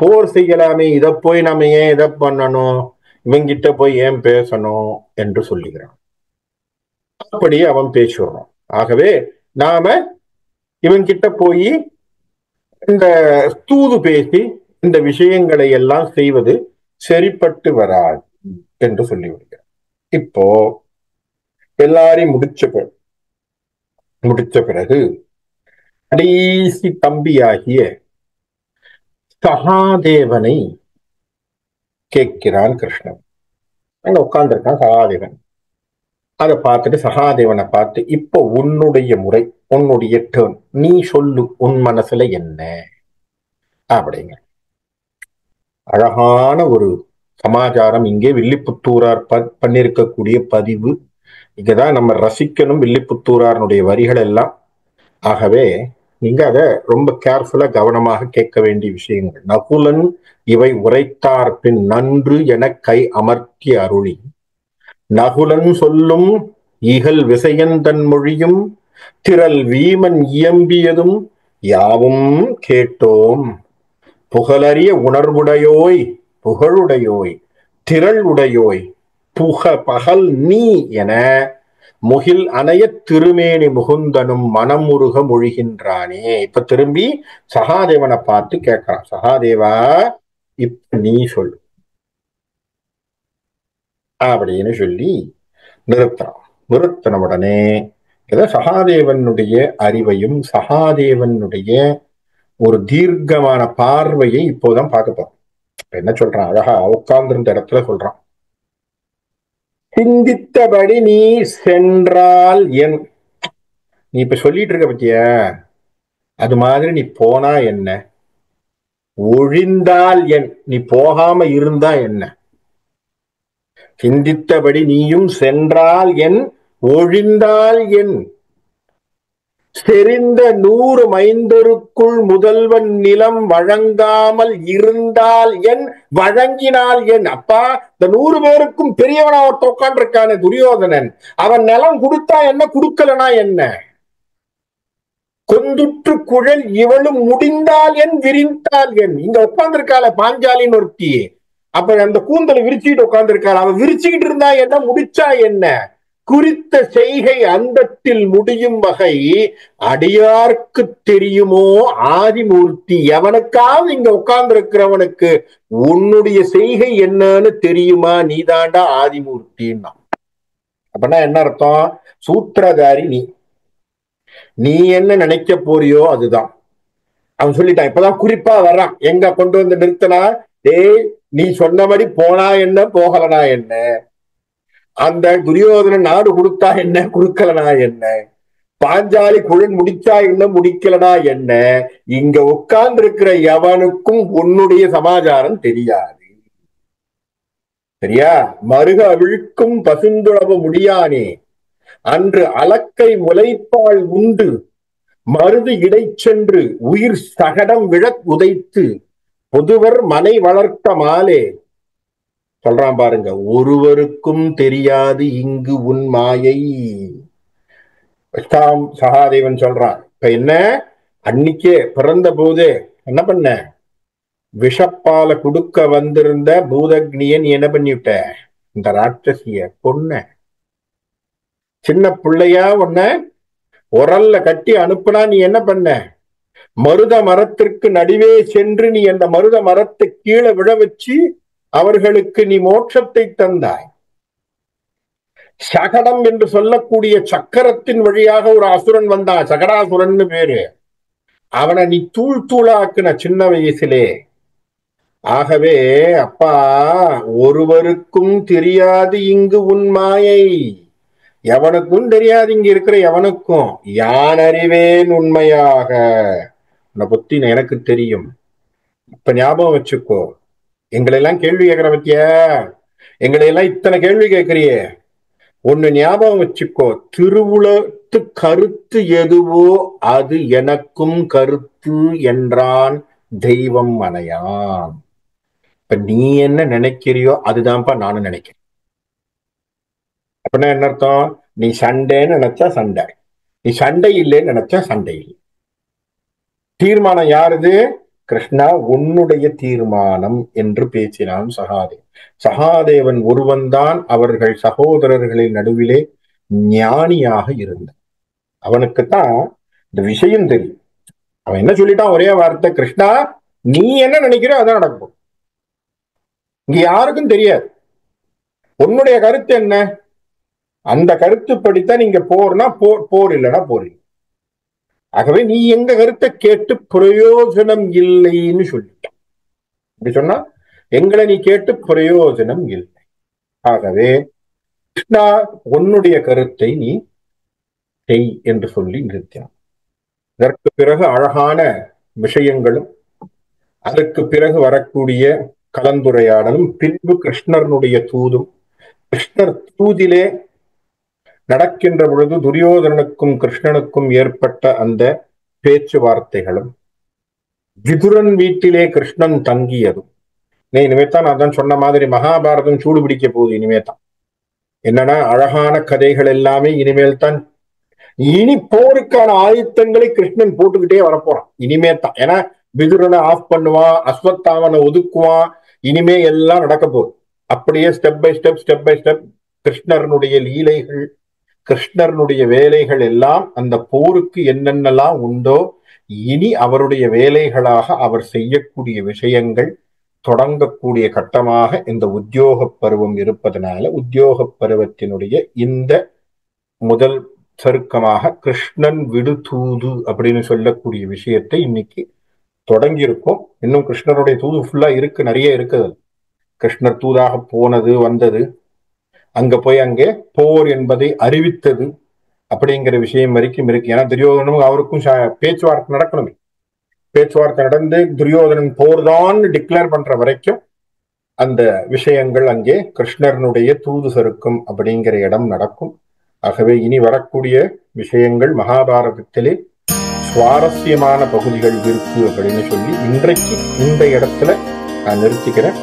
போர் செய்யலாமே. இதை போய் நம்ம ஏன் இதை பண்ணணும், இவங்கிட்ட போய் ஏன் பேசணும் என்று சொல்லுகிறான். அப்படி அவன் பேசுறான். ஆகவே நாம இவன்கிட்ட போய் இந்த தூது பேசி இந்த விஷயங்களை எல்லாம் செய்வது சரிப்பட்டு வராது என்று சொல்லி விடுகிறார். இப்போ எல்லாரையும் முடிச்ச பிறகு கடைசி தம்பியாகிய சகாதேவனை கேட்கிறான் கிருஷ்ணன். அங்க உட்கார்ந்துருக்கான் சகாதேவன். அதை பார்த்துட்டு சகாதேவனை பார்த்து, இப்போ உன்னுடைய முறை, உன்னுடைய டேர்ன், நீ சொல்லு உன் மனசுல என்ன அப்படிங்க. அழகான ஒரு சமாச்சாரம் இங்கே வில்லிபுத்தூரார் பண்ணிருக்கக்கூடிய பதிவு. இங்கதான் நம்ம ரசிக்கணும் வில்லிபுத்தூராருடைய வரிகள் எல்லாம். ஆகவே நீங்க அதை ரொம்ப கேர்ஃபுல்லா கவனமாக கேட்க வேண்டிய விஷயங்கள். நகுலன் இவை உரைத்தார் பின் நன்று என கை அமர்த்திய அருளி நகுலன் சொல்லும் இகல் விசயந்தன் மொழியும் திரள் வீமன் இயம்பியதும் யாவும் கேட்டோம். புகழறிய உணர்வுடையோய் புகழுடையோய் திரள் உடையோய் புக பகல் நீ என முகில் அணைய திருமேனி முகுந்தனும் மனமுருக மொழிகின்றானே. இப்ப திரும்பி சகாதேவனை பார்த்து கேட்கிறான், சகாதேவா இப்ப நீ சொல்லு அப்படின்னு சொல்லி நிறுத்துறான். நிறுத்தின உடனே ஏதோ சகாதேவனுடைய அறிவையும் சகாதேவனுடைய ஒரு தீர்க்கமான பார்வையை இப்போதான் பார்க்க போறோம். என்ன சொல்றான், அழகா உட்கார்ந்திருந்த இடத்துல சொல்றான், சிந்தித்தபடி நீ சென்றால் என். நீ இப்ப சொல்லிட்டு இருக்க பத்தியா, அது மாதிரி நீ போனா என்ன, ஒழிந்தால் என், நீ போகாம இருந்தா என்ன. சிந்தித்தபடி நீயும் சென்றால் என், ஒழிந்தால் என். செறிந்த 100 மைந்தருக்குள் முதல்வன் நிலம் வழங்காமல் இருந்தால் என், வழங்கினால் என். அப்பா, இந்த 100 பேருக்கும் பெரியவனா ஒருத்த உட்கார்ந்து இருக்கானே துரியோதனன், அவன் நிலம் கொடுத்தா என்ன, கொடுக்கலனா என்ன. கொந்துற்று குழல் இவளும் முடிந்தால் என், விரிந்தால் என். இங்க உட்கார்ந்து இருக்காள பாஞ்சாலின்னு ஒருத்தி, அப்ப அந்த கூந்தலை விரிச்சுக்கிட்டு உட்கார்ந்து இருக்காள், அவன் விரிச்சுக்கிட்டு இருந்தா என்ன, முடிச்சா என்ன. குறித்த செய்கை அந்தத்தில் முடியும் வகை அடியார்க்கு தெரியுமோ ஆதிமூர்த்தி. எவனுக்காவது இங்க உட்கார்ந்து இருக்கிறவனுக்கு உன்னுடைய செய்கை என்னன்னு தெரியுமா, நீதாண்டா ஆதிமூர்த்தின்னா. அப்படின்னா என்ன அர்த்தம், சூத்திரதாரி நீ, நீ என்ன நினைக்க போறியோ அதுதான். அவன் சொல்லிட்டான், இப்பதான் குறிப்பா வர்றான், எங்க கொண்டு வந்து நிறுத்தினா, டேய் நீ சொன்னபடி போனா என்ன, போகலனா என்ன, அந்த துரியோதன நாடு கொடுத்தா என்ன, கொடுக்கலனா என்ன, பாஞ்சாலி குழல் முடிச்சா என்ன, முடிக்கலனா என்ன, இங்க உட்கார்ந்து இருக்கிற எவனுக்கும் உன்னுடைய சமாச்சாரம் தெரியாது. சரியா, மருக அவிழ்க்கும் பசுந்துளவ முடியானே அன்று அலக்கை முளைப்பால் உண்டு மருது இடை சென்று உயிர் சகடம் விழத் உதைத்து பொதுவர் மனை வளர்த்த மாலே. சொல்றான் பாருங்க, ஒருவருக்கும் தெரியாது இங்கு உன் மாயை. சகாதேவன் சொல்றான், இப்ப என்ன, அன்னைக்கே பிறந்த போதே என்ன பண்ண, விஷப்பால குடுக்க வந்திருந்த பூதக்னியன் என்ன பண்ணிவிட்ட, இந்த ராட்சசிய கொன்ன. சின்ன பிள்ளையா உன்ன உரல்ல கட்டி அனுப்புனா நீ என்ன பண்ண, மருத மரத்திற்கு நடுவே சென்று நீ அந்த மருத மரத்தை கீழே விழ வச்சு அவர்களுக்கு நீ மோட்சத்தை தந்தாய். சகடம் என்று சொல்லக்கூடிய சக்கரத்தின் வழியாக ஒரு அசுரன் வந்தான், சகடாசுரன் பேரு. அவனை நீ தூள் தூளாக்குன சின்ன வயசிலே. ஆகவே அப்பா, ஒருவருக்கும் தெரியாது இங்கு உன் மாயை. எவனுக்கும் தெரியாது இங்க இருக்கிற எவனுக்கும். யான் அறிவேன் உண்மையாக, உன்னை பத்தி எனக்கு தெரியும். இப்ப ஞாபகம் வச்சுக்கோ, எங்களை எல்லாம் கேள்வி கேட்கிற பத்தியா, எங்களை எல்லாம் இத்தனை கேள்வி கேட்கிறியே, ஒன்னு ஞாபகம் வச்சுக்கோ, திருவுளத்து கருத்து எதுவோ அது எனக்கும் கருத்து என்றான் தெய்வம் மனையான். இப்ப நீ என்ன நினைக்கிறியோ அதுதான்ப்பா நானும் நினைக்கிறேன். அப்படின்னா என்ன அர்த்தம், நீ சண்டைன்னு நினைச்சா சண்டை, நீ சண்டை இல்லைன்னு நினைச்சா சண்டை இல்லை. தீர்மானம் யாருது, கிருஷ்ணா உன்னுடைய தீர்மானம் என்று பேசினான் சகாதேவன். சகாதேவன் ஒருவன்தான் அவர்கள் சகோதரர்களின் நடுவிலே ஞானியாக இருந்தான். அவனுக்குத்தான் இந்த விஷயம் தெரியும். அவன் என்ன சொல்லிட்டான், ஒரே வார்த்தை, கிருஷ்ணா நீ என்ன நினைக்கிற அதான் நடக்கும், இங்க யாருக்கும் தெரியாது. உன்னுடைய கருத்து என்ன, அந்த கருத்துப்படித்தான் நீங்க போர்னா போர், போர் இல்லைன்னா போர் இல்லை. ஆகவே நீ எங்க கருத்தை கேட்டு பிரயோஜனம் இல்லைன்னு சொல்லிட்டான். அப்படி சொன்னா எங்களை நீ கேட்டு பிரயோஜனம் இல்லை. ஆகவே கிருஷ்ணா உன்னுடைய கருத்தை நீ செய் என்று சொல்லி நிறுத்தினான். இதற்கு பிறகு அழகான விஷயங்களும் அதற்கு பிறகு வரக்கூடிய கலந்துரையாடலும் பின்பு கிருஷ்ணனுடைய தூதும், கிருஷ்ணர் தூதிலே நடக்கின்ற பொழுது துரியோதனனுக்கும் கிருஷ்ணனுக்கும் ஏற்பட்ட அந்த பேச்சுவார்த்தைகளும், விதுரன் வீட்டிலே கிருஷ்ணன் தங்கியதும். இனிமேத்தான் நான் தான் சொன்ன மாதிரி மகாபாரதம் சூடு பிடிக்க போகுது. இனிமேதான் என்னன்னா அழகான கதைகள் எல்லாமே இனிமேல் தான். இனி போருக்கான ஆயுத்தங்களை கிருஷ்ணன் போட்டுக்கிட்டே வரப்போறான் இனிமேத்தான். ஏன்னா விதுரனை ஆஃப் பண்ணுவான், அஸ்வத்தாமனை ஒதுக்குவான். இனிமே எல்லாம் நடக்க போகுது. அப்படியே step by step step by step கிருஷ்ணரனுடைய லீலைகள், கிருஷ்ணரனுடைய வேலைகள் எல்லாம் அந்த போருக்கு என்னென்னலாம் உண்டோ இனி அவருடைய வேலைகளாக அவர் செய்யக்கூடிய விஷயங்கள் தொடங்கக்கூடிய கட்டமாக இந்த உத்தியோக பருவம் இருப்பதனால உத்தியோக பருவத்தினுடைய இந்த முதல் சருக்கமாக கிருஷ்ணன் விடு தூது அப்படின்னு சொல்லக்கூடிய விஷயத்தை இன்னைக்கு தொடங்கி இருக்கும். இன்னும் கிருஷ்ணருடைய தூது ஃபுல்லா இருக்கு, நிறைய இருக்குது. கிருஷ்ணர் தூதாக போனது, வந்தது, அங்க போய் அங்கே போர் என்பதை அறிவித்தது அப்படிங்கிற விஷயம் வரைக்கும் இருக்கு. ஏன்னா துரியோதனும் அவருக்கும் பேச்சுவார்த்தை நடக்கணுமே. பேச்சுவார்த்தை நடந்து துரியோதனன் போர்தான் டிக்ளேர் பண்ற வரைக்கும் அந்த விஷயங்கள் அங்கே கிருஷ்ணரனுடைய தூது சருக்கம் அப்படிங்கிற இடம் நடக்கும். ஆகவே இனி வரக்கூடிய விஷயங்கள் மகாபாரதத்திலே சுவாரஸ்யமான பகுதிகள் இருக்கு அப்படின்னு சொல்லி இன்றைக்கு இந்த இடத்துல நான் நிறுத்திக்கிறேன்.